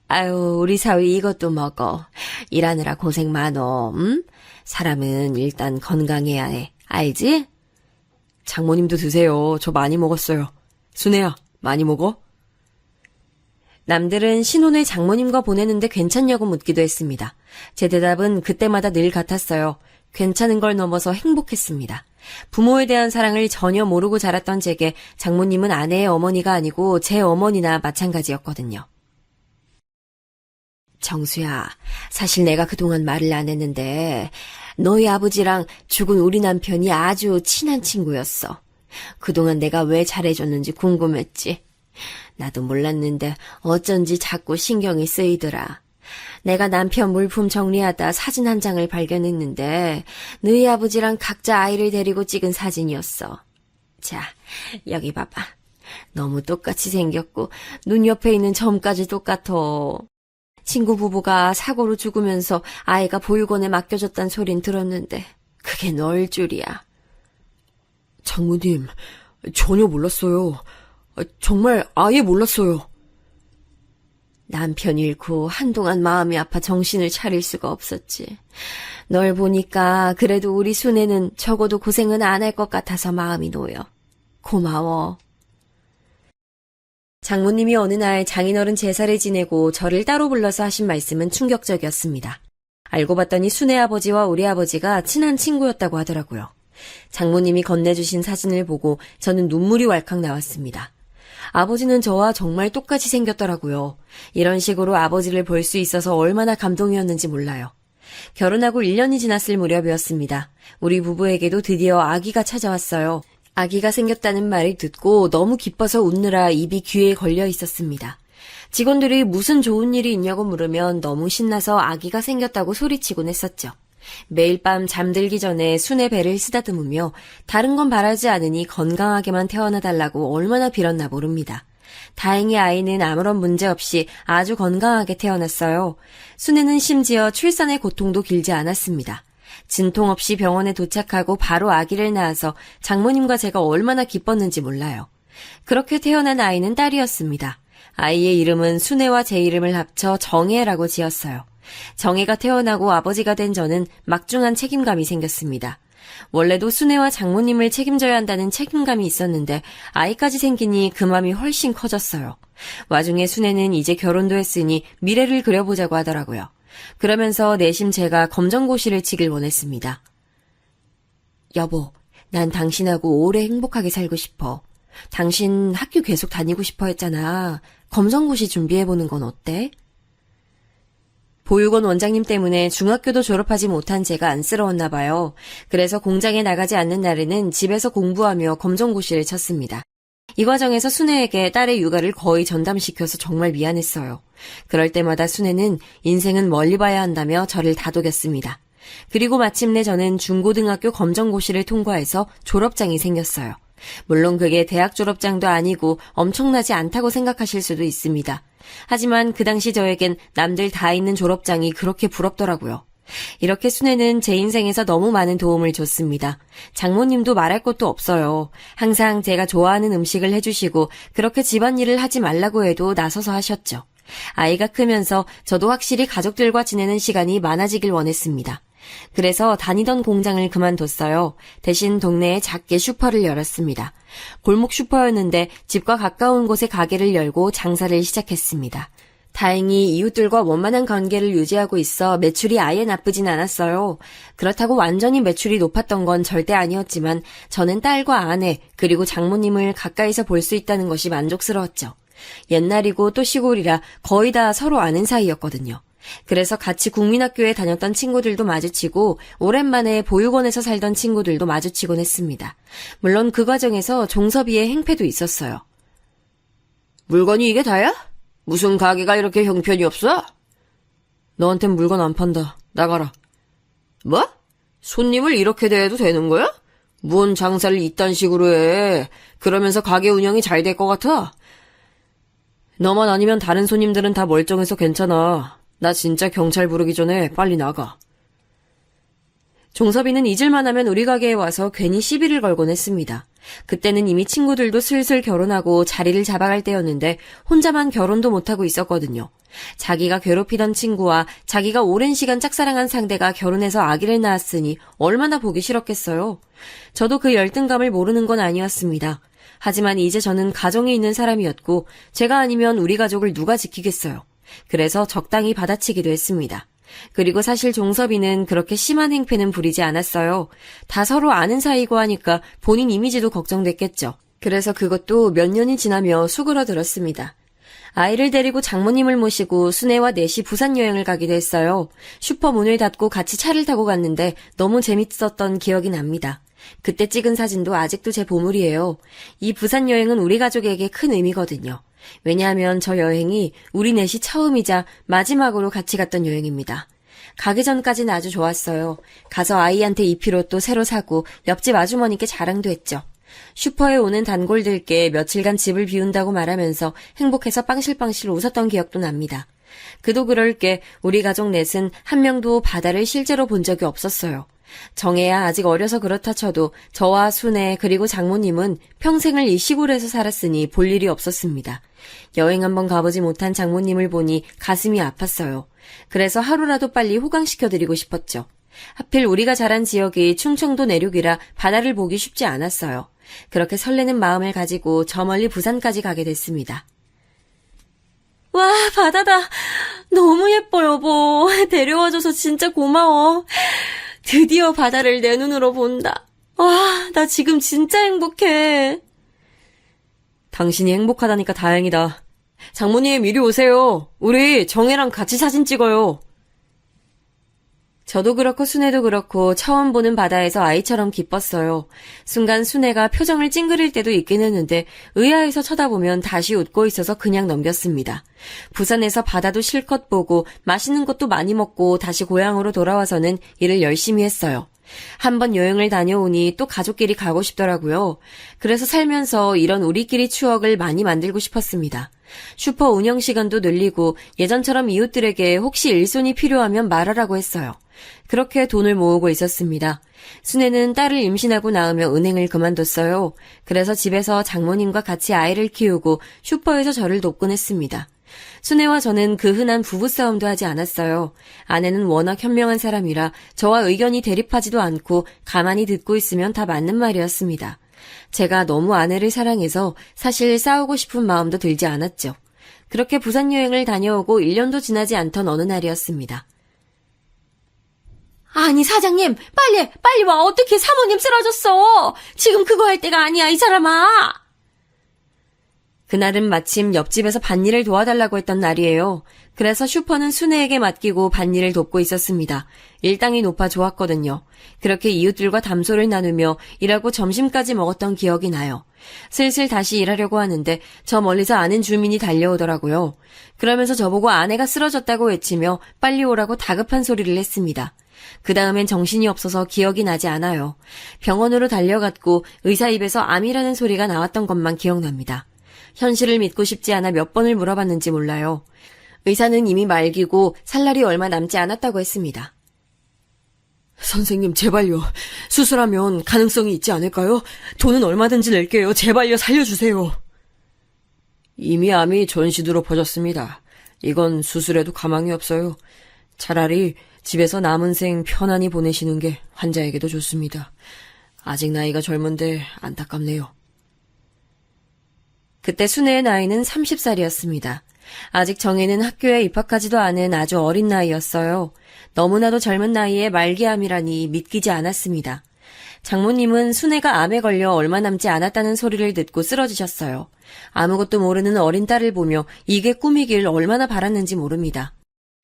아유, 우리 사위 이것도 먹어. 일하느라 고생 많어. 사람은 일단 건강해야 해. 알지? 장모님도 드세요. 저 많이 먹었어요. 순애야, 많이 먹어? 남들은 신혼을 장모님과 보내는데 괜찮냐고 묻기도 했습니다. 제 대답은 그때마다 늘 같았어요. 괜찮은 걸 넘어서 행복했습니다. 부모에 대한 사랑을 전혀 모르고 자랐던 제게 장모님은 아내의 어머니가 아니고 제 어머니나 마찬가지였거든요. 정수야, 사실 내가 그동안 말을 안 했는데 너희 아버지랑 죽은 우리 남편이 아주 친한 친구였어. 그동안 내가 왜 잘해줬는지 궁금했지. 나도 몰랐는데 어쩐지 자꾸 신경이 쓰이더라. 내가 남편 물품 정리하다 사진 한 장을 발견했는데 너희 아버지랑 각자 아이를 데리고 찍은 사진이었어. 자, 여기 봐봐. 너무 똑같이 생겼고 눈 옆에 있는 점까지 똑같아. 친구 부부가 사고로 죽으면서 아이가 보육원에 맡겨졌단 소린 들었는데 그게 너일 줄이야. 장모님, 전혀 몰랐어요. 정말 아예 몰랐어요. 남편 잃고 한동안 마음이 아파 정신을 차릴 수가 없었지. 널 보니까 그래도 우리 순애는 적어도 고생은 안 할 것 같아서 마음이 놓여. 고마워. 장모님이 어느 날 장인어른 제사를 지내고 저를 따로 불러서 하신 말씀은 충격적이었습니다. 알고 봤더니 순애 아버지와 우리 아버지가 친한 친구였다고 하더라고요. 장모님이 건네주신 사진을 보고 저는 눈물이 왈칵 나왔습니다. 아버지는 저와 정말 똑같이 생겼더라고요. 이런 식으로 아버지를 볼 수 있어서 얼마나 감동이었는지 몰라요. 결혼하고 1년이 지났을 무렵이었습니다. 우리 부부에게도 드디어 아기가 찾아왔어요. 아기가 생겼다는 말을 듣고 너무 기뻐서 웃느라 입이 귀에 걸려 있었습니다. 직원들이 무슨 좋은 일이 있냐고 물으면 너무 신나서 아기가 생겼다고 소리치곤 했었죠. 매일 밤 잠들기 전에 순의 배를 쓰다듬으며 다른 건 바라지 않으니 건강하게만 태어나달라고 얼마나 빌었나 모릅니다. 다행히 아이는 아무런 문제 없이 아주 건강하게 태어났어요. 순애는 심지어 출산의 고통도 길지 않았습니다. 진통 없이 병원에 도착하고 바로 아기를 낳아서 장모님과 제가 얼마나 기뻤는지 몰라요. 그렇게 태어난 아이는 딸이었습니다. 아이의 이름은 순애와 제 이름을 합쳐 정애라고 지었어요. 정애가 태어나고 아버지가 된 저는 막중한 책임감이 생겼습니다. 원래도 순애와 장모님을 책임져야 한다는 책임감이 있었는데 아이까지 생기니 그 맘이 훨씬 커졌어요. 와중에 순애는 이제 결혼도 했으니 미래를 그려보자고 하더라고요. 그러면서 내심 제가 검정고시를 치길 원했습니다. 여보, 난 당신하고 오래 행복하게 살고 싶어. 당신 학교 계속 다니고 싶어 했잖아. 검정고시 준비해보는 건 어때? 보육원 원장님 때문에 중학교도 졸업하지 못한 제가 안쓰러웠나 봐요. 그래서 공장에 나가지 않는 날에는 집에서 공부하며 검정고시를 쳤습니다. 이 과정에서 순애에게 딸의 육아를 거의 전담시켜서 정말 미안했어요. 그럴 때마다 순애는 인생은 멀리 봐야 한다며 저를 다독였습니다. 그리고 마침내 저는 중고등학교 검정고시를 통과해서 졸업장이 생겼어요. 물론 그게 대학 졸업장도 아니고 엄청나지 않다고 생각하실 수도 있습니다. 하지만 그 당시 저에겐 남들 다 있는 졸업장이 그렇게 부럽더라고요. 이렇게 순애는 제 인생에서 너무 많은 도움을 줬습니다. 장모님도 말할 것도 없어요. 항상 제가 좋아하는 음식을 해주시고 그렇게 집안일을 하지 말라고 해도 나서서 하셨죠. 아이가 크면서 저도 확실히 가족들과 지내는 시간이 많아지길 원했습니다. 그래서 다니던 공장을 그만뒀어요. 대신 동네에 작게 슈퍼를 열었습니다. 골목 슈퍼였는데 집과 가까운 곳에 가게를 열고 장사를 시작했습니다. 다행히 이웃들과 원만한 관계를 유지하고 있어 매출이 아예 나쁘진 않았어요. 그렇다고 완전히 매출이 높았던 건 절대 아니었지만 저는 딸과 아내 그리고 장모님을 가까이서 볼 수 있다는 것이 만족스러웠죠. 옛날이고 또 시골이라 거의 다 서로 아는 사이였거든요. 그래서 같이 국민학교에 다녔던 친구들도 마주치고 오랜만에 보육원에서 살던 친구들도 마주치곤 했습니다. 물론 그 과정에서 종섭이의 행패도 있었어요. 물건이 이게 다야? 무슨 가게가 이렇게 형편이 없어? 너한텐 물건 안 판다. 나가라. 뭐? 손님을 이렇게 대해도 되는 거야? 뭔 장사를 이딴 식으로 해. 그러면서 가게 운영이 잘 될 것 같아? 너만 아니면 다른 손님들은 다 멀쩡해서 괜찮아. 나 진짜 경찰 부르기 전에 빨리 나가. 종섭이는 잊을만 하면 우리 가게에 와서 괜히 시비를 걸곤 했습니다. 그때는 이미 친구들도 슬슬 결혼하고 자리를 잡아갈 때였는데 혼자만 결혼도 못하고 있었거든요. 자기가 괴롭히던 친구와 자기가 오랜 시간 짝사랑한 상대가 결혼해서 아기를 낳았으니 얼마나 보기 싫었겠어요. 저도 그 열등감을 모르는 건 아니었습니다. 하지만 이제 저는 가정에 있는 사람이었고 제가 아니면 우리 가족을 누가 지키겠어요. 그래서 적당히 받아치기도 했습니다. 그리고 사실 종섭이는 그렇게 심한 행패는 부리지 않았어요. 다 서로 아는 사이고 하니까 본인 이미지도 걱정됐겠죠. 그래서 그것도 몇 년이 지나며 수그러들었습니다. 아이를 데리고 장모님을 모시고 순애와 넷이 부산 여행을 가기도 했어요. 슈퍼 문을 닫고 같이 차를 타고 갔는데 너무 재밌었던 기억이 납니다. 그때 찍은 사진도 아직도 제 보물이에요. 이 부산 여행은 우리 가족에게 큰 의미거든요. 왜냐하면 저 여행이 우리 넷이 처음이자 마지막으로 같이 갔던 여행입니다. 가기 전까지는 아주 좋았어요. 가서 아이한테 입히로 또 새로 사고 옆집 아주머니께 자랑도 했죠. 슈퍼에 오는 단골들께 며칠간 집을 비운다고 말하면서 행복해서 빵실빵실 웃었던 기억도 납니다. 그도 그럴 게 우리 가족 넷은 한 명도 바다를 실제로 본 적이 없었어요. 정혜야 아직 어려서 그렇다 쳐도 저와 순애 그리고 장모님은 평생을 이 시골에서 살았으니 볼 일이 없었습니다. 여행 한번 가보지 못한 장모님을 보니 가슴이 아팠어요. 그래서 하루라도 빨리 호강시켜드리고 싶었죠. 하필 우리가 자란 지역이 충청도 내륙이라 바다를 보기 쉽지 않았어요. 그렇게 설레는 마음을 가지고 저 멀리 부산까지 가게 됐습니다. 와, 바다다. 너무 예뻐, 여보. 데려와줘서 진짜 고마워. 드디어 바다를 내 눈으로 본다. 와, 나 지금 진짜 행복해. 당신이 행복하다니까 다행이다. 장모님 이리 오세요. 우리 정혜랑 같이 사진 찍어요. 저도 그렇고 순애도 그렇고 처음 보는 바다에서 아이처럼 기뻤어요. 순간 순애가 표정을 찡그릴 때도 있긴 했는데 의아해서 쳐다보면 다시 웃고 있어서 그냥 넘겼습니다. 부산에서 바다도 실컷 보고 맛있는 것도 많이 먹고 다시 고향으로 돌아와서는 일을 열심히 했어요. 한번 여행을 다녀오니 또 가족끼리 가고 싶더라고요. 그래서 살면서 이런 우리끼리 추억을 많이 만들고 싶었습니다. 슈퍼 운영 시간도 늘리고 예전처럼 이웃들에게 혹시 일손이 필요하면 말하라고 했어요. 그렇게 돈을 모으고 있었습니다. 순애는 딸을 임신하고 낳으며 은행을 그만뒀어요. 그래서 집에서 장모님과 같이 아이를 키우고 슈퍼에서 저를 돕곤 했습니다. 순애와 저는 그 흔한 부부싸움도 하지 않았어요. 아내는 워낙 현명한 사람이라 저와 의견이 대립하지도 않고 가만히 듣고 있으면 다 맞는 말이었습니다. 제가 너무 아내를 사랑해서 사실 싸우고 싶은 마음도 들지 않았죠. 그렇게 부산 여행을 다녀오고 1년도 지나지 않던 어느 날이었습니다. 아니, 사장님, 빨리 와. 어떻게 사모님 쓰러졌어? 지금 그거 할 때가 아니야, 이 사람아. 그날은 마침 옆집에서 밭일을 도와달라고 했던 날이에요. 그래서 슈퍼는 순애에게 맡기고 밭일을 돕고 있었습니다. 일당이 높아 좋았거든요. 그렇게 이웃들과 담소를 나누며 일하고 점심까지 먹었던 기억이 나요. 슬슬 다시 일하려고 하는데 저 멀리서 아는 주민이 달려오더라고요. 그러면서 저보고 아내가 쓰러졌다고 외치며 빨리 오라고 다급한 소리를 했습니다. 그 다음엔 정신이 없어서 기억이 나지 않아요. 병원으로 달려갔고 의사 입에서 암이라는 소리가 나왔던 것만 기억납니다. 현실을 믿고 싶지 않아 몇 번을 물어봤는지 몰라요. 의사는 이미 말기고 살 날이 얼마 남지 않았다고 했습니다. 선생님 제발요. 수술하면 가능성이 있지 않을까요? 돈은 얼마든지 낼게요. 제발요 살려주세요. 이미 암이 전시두로 퍼졌습니다. 이건 수술해도 가망이 없어요. 차라리 집에서 남은 생 편안히 보내시는 게 환자에게도 좋습니다. 아직 나이가 젊은데 안타깝네요. 그때 순애의 나이는 30살이었습니다. 아직 정혜는 학교에 입학하지도 않은 아주 어린 나이였어요. 너무나도 젊은 나이에 말기암이라니 믿기지 않았습니다. 장모님은 순애가 암에 걸려 얼마 남지 않았다는 소리를 듣고 쓰러지셨어요. 아무것도 모르는 어린 딸을 보며 이게 꿈이길 얼마나 바랐는지 모릅니다.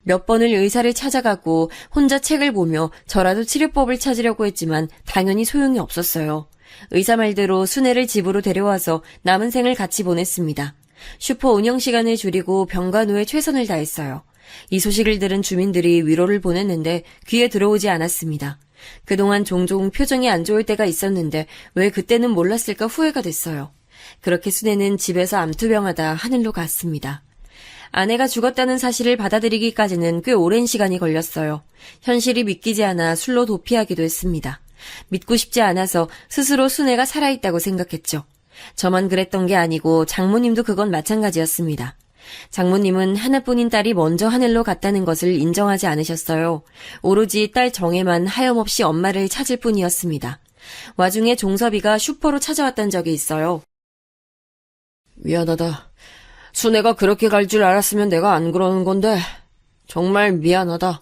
몇 번을 의사를 찾아가고 혼자 책을 보며 저라도 치료법을 찾으려고 했지만 당연히 소용이 없었어요. 의사 말대로 순애를 집으로 데려와서 남은 생을 같이 보냈습니다. 슈퍼 운영 시간을 줄이고 병간호에 최선을 다했어요. 이 소식을 들은 주민들이 위로를 보냈는데 귀에 들어오지 않았습니다. 그동안 종종 표정이 안 좋을 때가 있었는데 왜 그때는 몰랐을까 후회가 됐어요. 그렇게 순애는 집에서 암투병하다 하늘로 갔습니다. 아내가 죽었다는 사실을 받아들이기까지는 꽤 오랜 시간이 걸렸어요. 현실이 믿기지 않아 술로 도피하기도 했습니다. 믿고 싶지 않아서 스스로 순애가 살아있다고 생각했죠. 저만 그랬던 게 아니고 장모님도 그건 마찬가지였습니다. 장모님은 하나뿐인 딸이 먼저 하늘로 갔다는 것을 인정하지 않으셨어요. 오로지 딸 정혜만 하염없이 엄마를 찾을 뿐이었습니다. 와중에 종섭이가 슈퍼로 찾아왔던 적이 있어요. 미안하다. 순애가 그렇게 갈 줄 알았으면 내가 안 그러는 건데 정말 미안하다.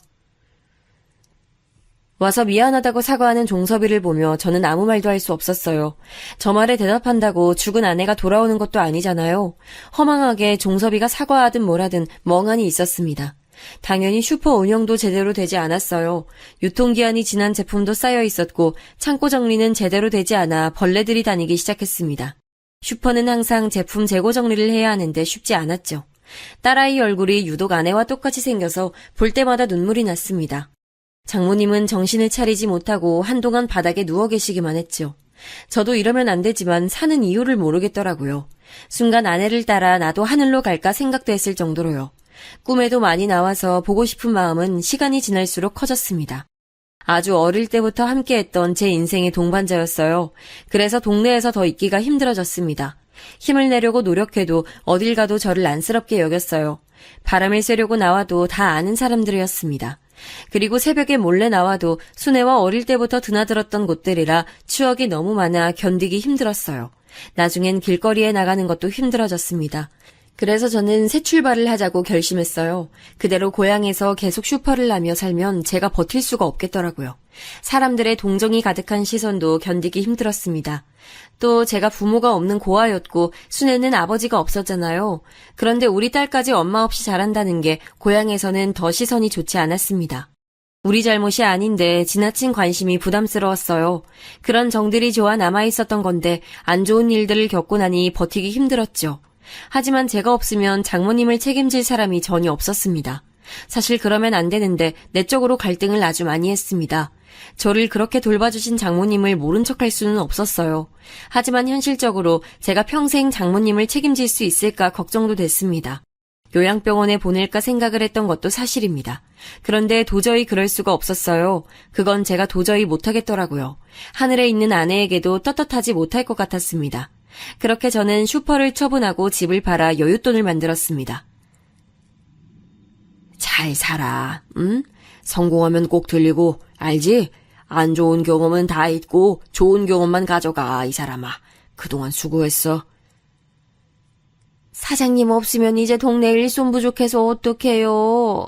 와서 미안하다고 사과하는 종섭이를 보며 저는 아무 말도 할 수 없었어요. 저 말에 대답한다고 죽은 아내가 돌아오는 것도 아니잖아요. 허망하게 종섭이가 사과하든 뭐라든 멍하니 있었습니다. 당연히 슈퍼 운영도 제대로 되지 않았어요. 유통기한이 지난 제품도 쌓여 있었고 창고 정리는 제대로 되지 않아 벌레들이 다니기 시작했습니다. 슈퍼는 항상 제품 재고 정리를 해야 하는데 쉽지 않았죠. 딸아이 얼굴이 유독 아내와 똑같이 생겨서 볼 때마다 눈물이 났습니다. 장모님은 정신을 차리지 못하고 한동안 바닥에 누워 계시기만 했죠. 저도 이러면 안 되지만 사는 이유를 모르겠더라고요. 순간 아내를 따라 나도 하늘로 갈까 생각도 했을 정도로요. 꿈에도 많이 나와서 보고 싶은 마음은 시간이 지날수록 커졌습니다. 아주 어릴 때부터 함께했던 제 인생의 동반자였어요. 그래서 동네에서 더 있기가 힘들어졌습니다. 힘을 내려고 노력해도 어딜 가도 저를 안쓰럽게 여겼어요. 바람을 쐬려고 나와도 다 아는 사람들이었습니다. 그리고 새벽에 몰래 나와도 순애와 어릴 때부터 드나들었던 곳들이라 추억이 너무 많아 견디기 힘들었어요. 나중엔 길거리에 나가는 것도 힘들어졌습니다. 그래서 저는 새 출발을 하자고 결심했어요. 그대로 고향에서 계속 슈퍼를 하며 살면 제가 버틸 수가 없겠더라고요. 사람들의 동정이 가득한 시선도 견디기 힘들었습니다. 또 제가 부모가 없는 고아였고 순애는 아버지가 없었잖아요. 그런데 우리 딸까지 엄마 없이 자란다는 게 고향에서는 더 시선이 좋지 않았습니다. 우리 잘못이 아닌데 지나친 관심이 부담스러웠어요. 그런 정들이 좋아 남아있었던 건데 안 좋은 일들을 겪고 나니 버티기 힘들었죠. 하지만 제가 없으면 장모님을 책임질 사람이 전혀 없었습니다. 사실 그러면 안 되는데 내적으로 갈등을 아주 많이 했습니다. 저를 그렇게 돌봐주신 장모님을 모른 척할 수는 없었어요. 하지만 현실적으로 제가 평생 장모님을 책임질 수 있을까 걱정도 됐습니다. 요양병원에 보낼까 생각을 했던 것도 사실입니다. 그런데 도저히 그럴 수가 없었어요. 그건 제가 도저히 못하겠더라고요. 하늘에 있는 아내에게도 떳떳하지 못할 것 같았습니다. 그렇게 저는 슈퍼를 처분하고 집을 팔아 여윳돈을 만들었습니다. 잘 살아, 응? 성공하면 꼭 들리고, 알지? 안 좋은 경험은 다 잊고 좋은 경험만 가져가, 이 사람아. 그동안 수고했어. 사장님 없으면 이제 동네 일손 부족해서 어떡해요.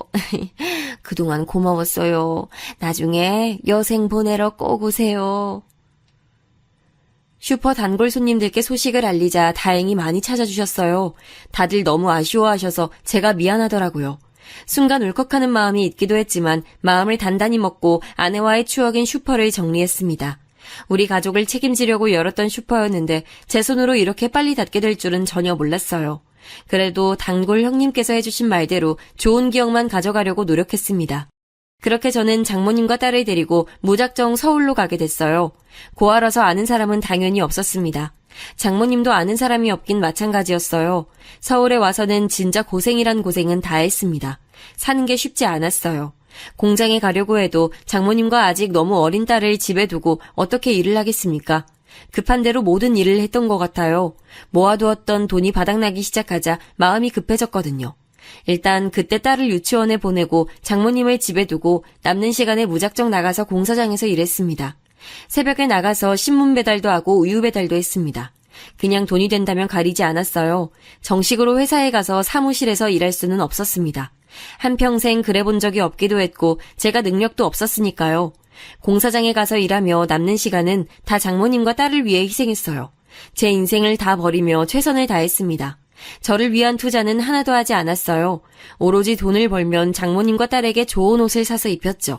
그동안 고마웠어요. 나중에 여생 보내러 꼭 오세요. 슈퍼 단골 손님들께 소식을 알리자 다행히 많이 찾아주셨어요. 다들 너무 아쉬워하셔서 제가 미안하더라고요. 순간 울컥하는 마음이 있기도 했지만 마음을 단단히 먹고 아내와의 추억인 슈퍼를 정리했습니다. 우리 가족을 책임지려고 열었던 슈퍼였는데 제 손으로 이렇게 빨리 닫게 될 줄은 전혀 몰랐어요. 그래도 단골 형님께서 해주신 말대로 좋은 기억만 가져가려고 노력했습니다. 그렇게 저는 장모님과 딸을 데리고 무작정 서울로 가게 됐어요. 고아라서 아는 사람은 당연히 없었습니다. 장모님도 아는 사람이 없긴 마찬가지였어요. 서울에 와서는 진짜 고생이란 고생은 다 했습니다. 사는 게 쉽지 않았어요. 공장에 가려고 해도 장모님과 아직 너무 어린 딸을 집에 두고 어떻게 일을 하겠습니까? 급한 대로 모든 일을 했던 것 같아요. 모아두었던 돈이 바닥나기 시작하자 마음이 급해졌거든요. 일단 그때 딸을 유치원에 보내고 장모님을 집에 두고 남는 시간에 무작정 나가서 공사장에서 일했습니다. 새벽에 나가서 신문 배달도 하고 우유 배달도 했습니다. 그냥 돈이 된다면 가리지 않았어요. 정식으로 회사에 가서 사무실에서 일할 수는 없었습니다. 한평생 그래본 적이 없기도 했고 제가 능력도 없었으니까요. 공사장에 가서 일하며 남는 시간은 다 장모님과 딸을 위해 희생했어요. 제 인생을 다 버리며 최선을 다했습니다. 저를 위한 투자는 하나도 하지 않았어요. 오로지 돈을 벌면 장모님과 딸에게 좋은 옷을 사서 입혔죠.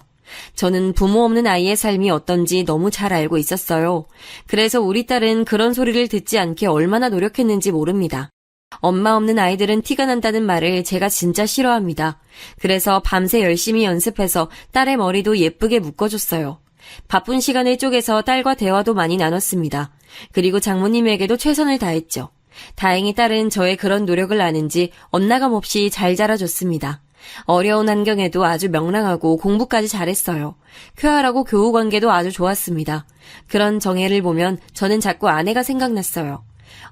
저는 부모 없는 아이의 삶이 어떤지 너무 잘 알고 있었어요. 그래서 우리 딸은 그런 소리를 듣지 않게 얼마나 노력했는지 모릅니다. 엄마 없는 아이들은 티가 난다는 말을 제가 진짜 싫어합니다. 그래서 밤새 열심히 연습해서 딸의 머리도 예쁘게 묶어줬어요. 바쁜 시간을 쪼개서 딸과 대화도 많이 나눴습니다. 그리고 장모님에게도 최선을 다했죠. 다행히 딸은 저의 그런 노력을 아는지 엇나감 없이 잘 자라줬습니다. 어려운 환경에도 아주 명랑하고 공부까지 잘했어요. 쾌활하고 교우 관계도 아주 좋았습니다. 그런 정혜를 보면 저는 자꾸 아내가 생각났어요.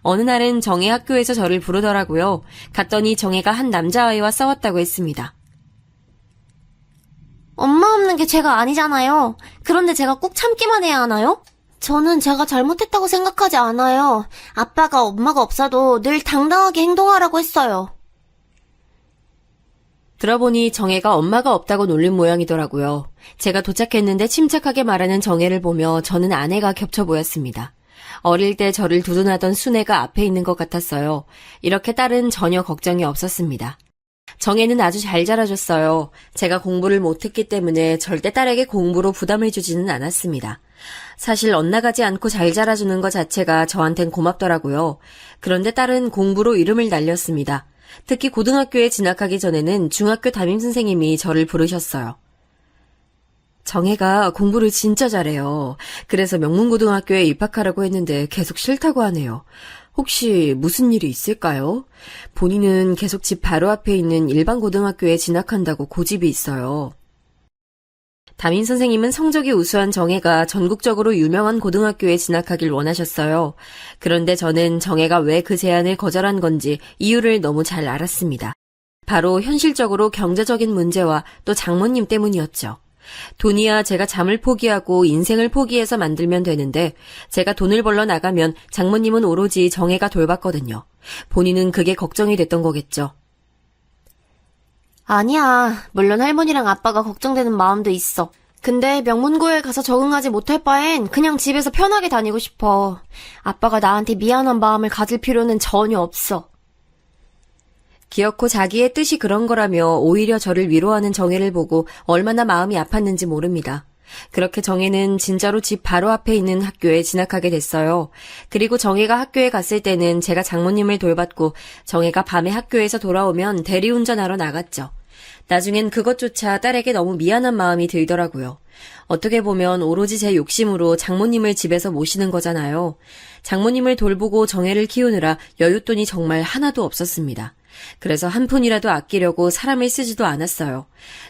어느 날은 정혜 학교에서 저를 부르더라고요. 갔더니 정혜가 한 남자아이와 싸웠다고 했습니다. 엄마 없는 게 죄가 아니잖아요. 그런데 제가 꼭 참기만 해야 하나요? 저는 제가 잘못했다고 생각하지 않아요. 아빠가 엄마가 없어도 늘 당당하게 행동하라고 했어요. 들어보니 정혜가 엄마가 없다고 놀린 모양이더라고요. 제가 도착했는데 침착하게 말하는 정혜를 보며 저는 아내가 겹쳐 보였습니다. 어릴 때 저를 두둔하던 순애가 앞에 있는 것 같았어요. 이렇게 딸은 전혀 걱정이 없었습니다. 정혜는 아주 잘 자라줬어요. 제가 공부를 못했기 때문에 절대 딸에게 공부로 부담을 주지는 않았습니다. 사실 엇나가지 않고 잘 자라주는 것 자체가 저한텐 고맙더라고요. 그런데 딸은 공부로 이름을 날렸습니다. 특히 고등학교에 진학하기 전에는 중학교 담임선생님이 저를 부르셨어요. 정혜가 공부를 진짜 잘해요. 그래서 명문고등학교에 입학하라고 했는데 계속 싫다고 하네요. 혹시 무슨 일이 있을까요? 본인은 계속 집 바로 앞에 있는 일반 고등학교에 진학한다고 고집이 있어요. 담임 선생님은 성적이 우수한 정혜가 전국적으로 유명한 고등학교에 진학하길 원하셨어요. 그런데 저는 정혜가 왜 그 제안을 거절한 건지 이유를 너무 잘 알았습니다. 바로 현실적으로 경제적인 문제와 또 장모님 때문이었죠. 돈이야 제가 잠을 포기하고 인생을 포기해서 만들면 되는데 제가 돈을 벌러 나가면 장모님은 오로지 정혜가 돌봤거든요. 본인은 그게 걱정이 됐던 거겠죠. 아니야. 물론 할머니랑 아빠가 걱정되는 마음도 있어. 근데 명문고에 가서 적응하지 못할 바엔 그냥 집에서 편하게 다니고 싶어. 아빠가 나한테 미안한 마음을 가질 필요는 전혀 없어. 기어코 자기의 뜻이 그런 거라며 오히려 저를 위로하는 정혜를 보고 얼마나 마음이 아팠는지 모릅니다. 그렇게 정혜는 진짜로 집 바로 앞에 있는 학교에 진학하게 됐어요. 그리고 정혜가 학교에 갔을 때는 제가 장모님을 돌봤고 정혜가 밤에 학교에서 돌아오면 대리운전하러 나갔죠. 나중엔 그것조차 딸에게 너무 미안한 마음이 들더라고요. 어떻게 보면 오로지 제 욕심으로 장모님을 집에서 모시는 거잖아요. 장모님을 돌보고 정혜를 키우느라 여윳돈이 정말 하나도 없었습니다. 그래서 한 푼이라도 아끼려고 사람을 쓰지도 않았어요.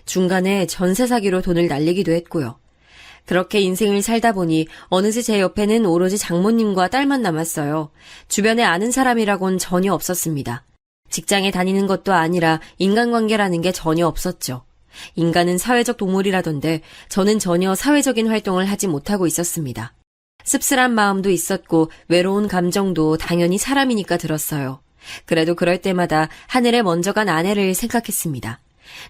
중간에 전세 사기로 돈을 날리기도 했고요. 그렇게 인생을 살다 보니 어느새 제 옆에는 오로지 장모님과 딸만 남았어요. 주변에 아는 사람이라곤 전혀 없었습니다. 직장에 다니는 것도 아니라 인간관계라는 게 전혀 없었죠. 인간은 사회적 동물이라던데 저는 전혀 사회적인 활동을 하지 못하고 있었습니다. 씁쓸한 마음도 있었고 외로운 감정도 당연히 사람이니까 들었어요. 그래도 그럴 때마다 하늘에 먼저 간 아내를 생각했습니다.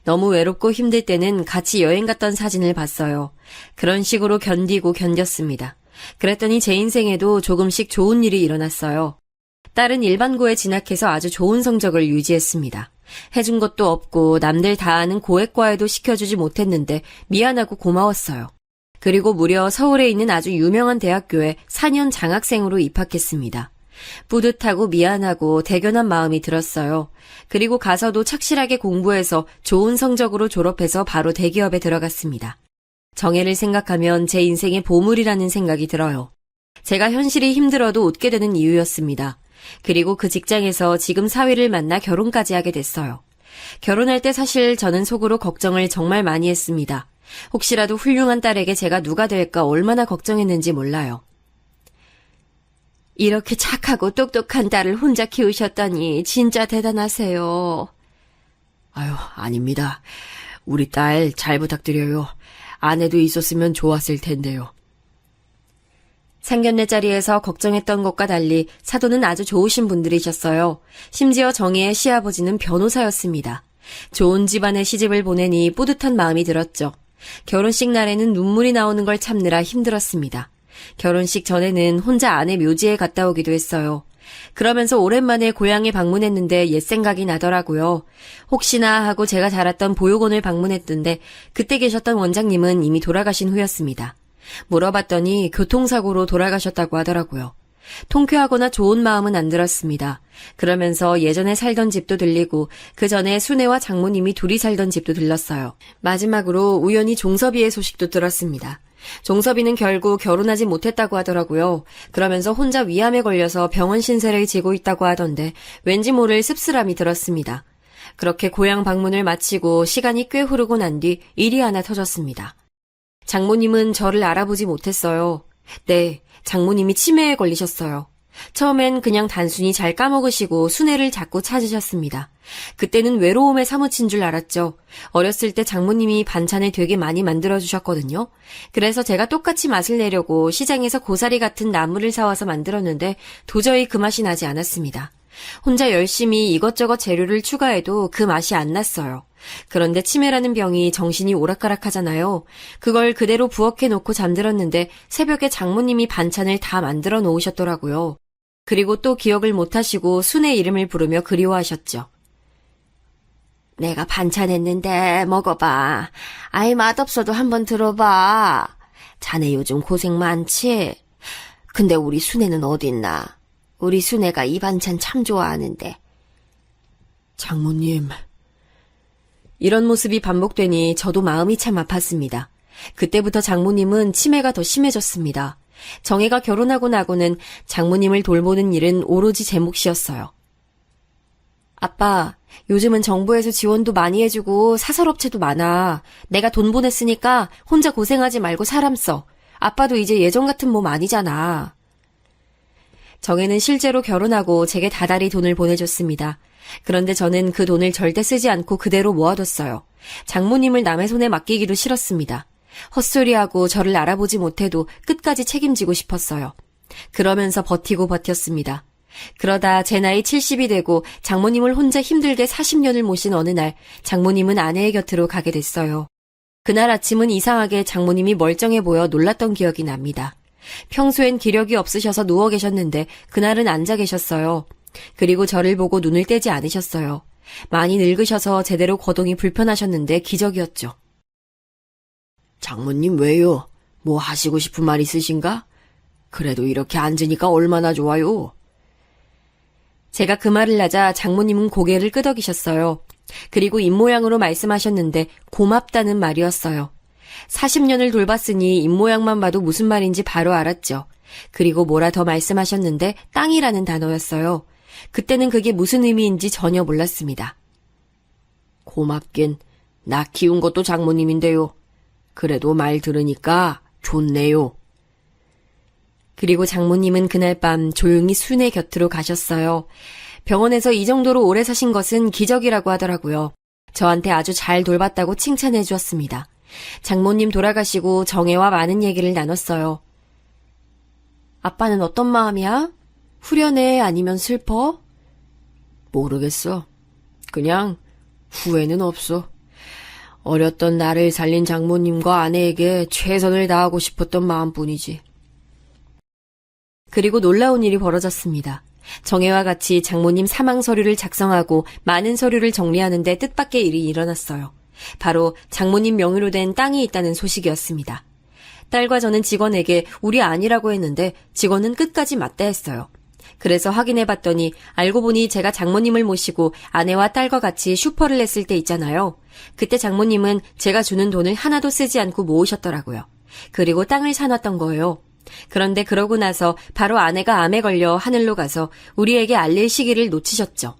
너무 외롭고 힘들 때는 같이 여행 갔던 사진을 봤어요. 그런 식으로 견디고 견뎠습니다. 그랬더니 제 인생에도 조금씩 좋은 일이 일어났어요. 딸은 일반고에 진학해서 아주 좋은 성적을 유지했습니다. 해준 것도 없고 남들 다 아는 고액과에도 시켜주지 못했는데 미안하고 고마웠어요. 그리고 무려 서울에 있는 아주 유명한 대학교에 4년 장학생으로 입학했습니다. 뿌듯하고 미안하고 대견한 마음이 들었어요. 그리고 가서도 착실하게 공부해서 좋은 성적으로 졸업해서 바로 대기업에 들어갔습니다. 정혜를 생각하면 제 인생의 보물이라는 생각이 들어요. 제가 현실이 힘들어도 웃게 되는 이유였습니다. 그리고 그 직장에서 지금 사위를 만나 결혼까지 하게 됐어요. 결혼할 때 사실 저는 속으로 걱정을 정말 많이 했습니다. 혹시라도 훌륭한 딸에게 제가 누가 될까 얼마나 걱정했는지 몰라요. 이렇게 착하고 똑똑한 딸을 혼자 키우셨다니 진짜 대단하세요. 아유, 아닙니다. 우리 딸 잘 부탁드려요. 아내도 있었으면 좋았을 텐데요. 상견례 자리에서 걱정했던 것과 달리 사도는 아주 좋으신 분들이셨어요. 심지어 정혜의 시아버지는 변호사였습니다. 좋은 집안에 시집을 보내니 뿌듯한 마음이 들었죠. 결혼식 날에는 눈물이 나오는 걸 참느라 힘들었습니다. 결혼식 전에는 혼자 아내 묘지에 갔다 오기도 했어요. 그러면서 오랜만에 고향에 방문했는데 옛 생각이 나더라고요. 혹시나 하고 제가 자랐던 보육원을 방문했던데 그때 계셨던 원장님은 이미 돌아가신 후였습니다. 물어봤더니 교통사고로 돌아가셨다고 하더라고요. 통쾌하거나 좋은 마음은 안 들었습니다. 그러면서 예전에 살던 집도 들리고 그 전에 순애와 장모님이 둘이 살던 집도 들렀어요. 마지막으로 우연히 종섭이의 소식도 들었습니다. 종섭이는 결국 결혼하지 못했다고 하더라고요. 그러면서 혼자 위암에 걸려서 병원 신세를 지고 있다고 하던데 왠지 모를 씁쓸함이 들었습니다. 그렇게 고향 방문을 마치고 시간이 꽤 흐르고 난 뒤 일이 하나 터졌습니다. 장모님은 저를 알아보지 못했어요. 네, 장모님이 치매에 걸리셨어요. 처음엔 그냥 단순히 잘 까먹으시고 순애를 자꾸 찾으셨습니다. 그때는 외로움에 사무친 줄 알았죠. 어렸을 때 장모님이 반찬을 되게 많이 만들어주셨거든요. 그래서 제가 똑같이 맛을 내려고 시장에서 고사리 같은 나물을 사와서 만들었는데 도저히 그 맛이 나지 않았습니다. 혼자 열심히 이것저것 재료를 추가해도 그 맛이 안 났어요. 그런데 치매라는 병이 정신이 오락가락하잖아요. 그걸 그대로 부엌에 놓고 잠들었는데 새벽에 장모님이 반찬을 다 만들어 놓으셨더라고요. 그리고 또 기억을 못하시고 순의 이름을 부르며 그리워하셨죠. 내가 반찬했는데 먹어봐. 아이 맛없어도 한번 들어봐. 자네 요즘 고생 많지? 근데 우리 순애는 어딨나? 우리 순애가 이 반찬 참 좋아하는데. 장모님. 이런 모습이 반복되니 저도 마음이 참 아팠습니다. 그때부터 장모님은 치매가 더 심해졌습니다. 정혜가 결혼하고 나고는 장모님을 돌보는 일은 오로지 제 몫이었어요. 아빠, 요즘은 정부에서 지원도 많이 해주고 사설업체도 많아. 내가 돈 보냈으니까 혼자 고생하지 말고 사람 써. 아빠도 이제 예전 같은 몸 아니잖아. 정혜는 실제로 결혼하고 제게 다달이 돈을 보내줬습니다. 그런데 저는 그 돈을 절대 쓰지 않고 그대로 모아뒀어요. 장모님을 남의 손에 맡기기도 싫었습니다. 헛소리하고 저를 알아보지 못해도 끝까지 책임지고 싶었어요. 그러면서 버티고 버텼습니다. 그러다 제 나이 70이 되고 장모님을 혼자 힘들게 40년을 모신 어느 날 장모님은 아내의 곁으로 가게 됐어요. 그날 아침은 이상하게 장모님이 멀쩡해 보여 놀랐던 기억이 납니다. 평소엔 기력이 없으셔서 누워 계셨는데 그날은 앉아 계셨어요. 그리고 저를 보고 눈을 떼지 않으셨어요. 많이 늙으셔서 제대로 거동이 불편하셨는데 기적이었죠. 장모님 왜요? 뭐 하시고 싶은 말 있으신가? 그래도 이렇게 앉으니까 얼마나 좋아요. 제가 그 말을 하자 장모님은 고개를 끄덕이셨어요. 그리고 입모양으로 말씀하셨는데 고맙다는 말이었어요. 40년을 돌봤으니 입모양만 봐도 무슨 말인지 바로 알았죠. 그리고 뭐라 더 말씀하셨는데 땅이라는 단어였어요. 그때는 그게 무슨 의미인지 전혀 몰랐습니다. 고맙긴 나 키운 것도 장모님인데요. 그래도 말 들으니까 좋네요. 그리고 장모님은 그날 밤 조용히 순애 곁으로 가셨어요. 병원에서 이 정도로 오래 사신 것은 기적이라고 하더라고요. 저한테 아주 잘 돌봤다고 칭찬해 주었습니다. 장모님 돌아가시고 정혜와 많은 얘기를 나눴어요. 아빠는 어떤 마음이야? 후련해 아니면 슬퍼? 모르겠어. 그냥 후회는 없어. 어렸던 나를 살린 장모님과 아내에게 최선을 다하고 싶었던 마음뿐이지. 그리고 놀라운 일이 벌어졌습니다. 정혜와 같이 장모님 사망 서류를 작성하고 많은 서류를 정리하는데 뜻밖의 일이 일어났어요. 바로 장모님 명의로 된 땅이 있다는 소식이었습니다. 딸과 저는 직원에게 우리 아니라고 했는데 직원은 끝까지 맞다 했어요. 그래서 확인해봤더니 알고 보니 제가 장모님을 모시고 아내와 딸과 같이 슈퍼를 했을 때 있잖아요. 그때 장모님은 제가 주는 돈을 하나도 쓰지 않고 모으셨더라고요. 그리고 땅을 사놨던 거예요. 그런데 그러고 나서 바로 아내가 암에 걸려 하늘로 가서 우리에게 알릴 시기를 놓치셨죠.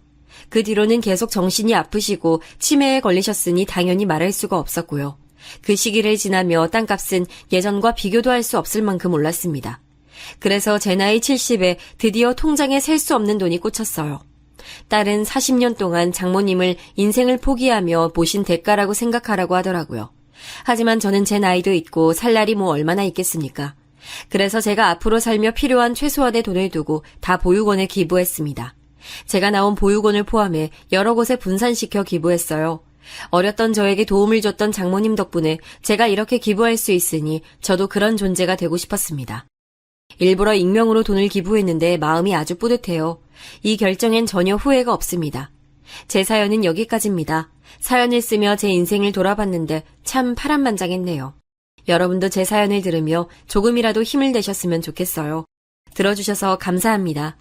그 뒤로는 계속 정신이 아프시고 치매에 걸리셨으니 당연히 말할 수가 없었고요. 그 시기를 지나며 땅값은 예전과 비교도 할 수 없을 만큼 올랐습니다. 그래서 제 나이 70에 드디어 통장에 셀 수 없는 돈이 꽂혔어요. 딸은 40년 동안 장모님을 인생을 포기하며 모신 대가라고 생각하라고 하더라고요. 하지만 저는 제 나이도 있고 살 날이 뭐 얼마나 있겠습니까? 그래서 제가 앞으로 살며 필요한 최소한의 돈을 두고 다 보육원에 기부했습니다. 제가 나온 보육원을 포함해 여러 곳에 분산시켜 기부했어요. 어렸던 저에게 도움을 줬던 장모님 덕분에 제가 이렇게 기부할 수 있으니 저도 그런 존재가 되고 싶었습니다. 일부러 익명으로 돈을 기부했는데 마음이 아주 뿌듯해요. 이 결정엔 전혀 후회가 없습니다. 제 사연은 여기까지입니다. 사연을 쓰며 제 인생을 돌아봤는데 참 파란만장했네요. 여러분도 제 사연을 들으며 조금이라도 힘을 내셨으면 좋겠어요. 들어주셔서 감사합니다.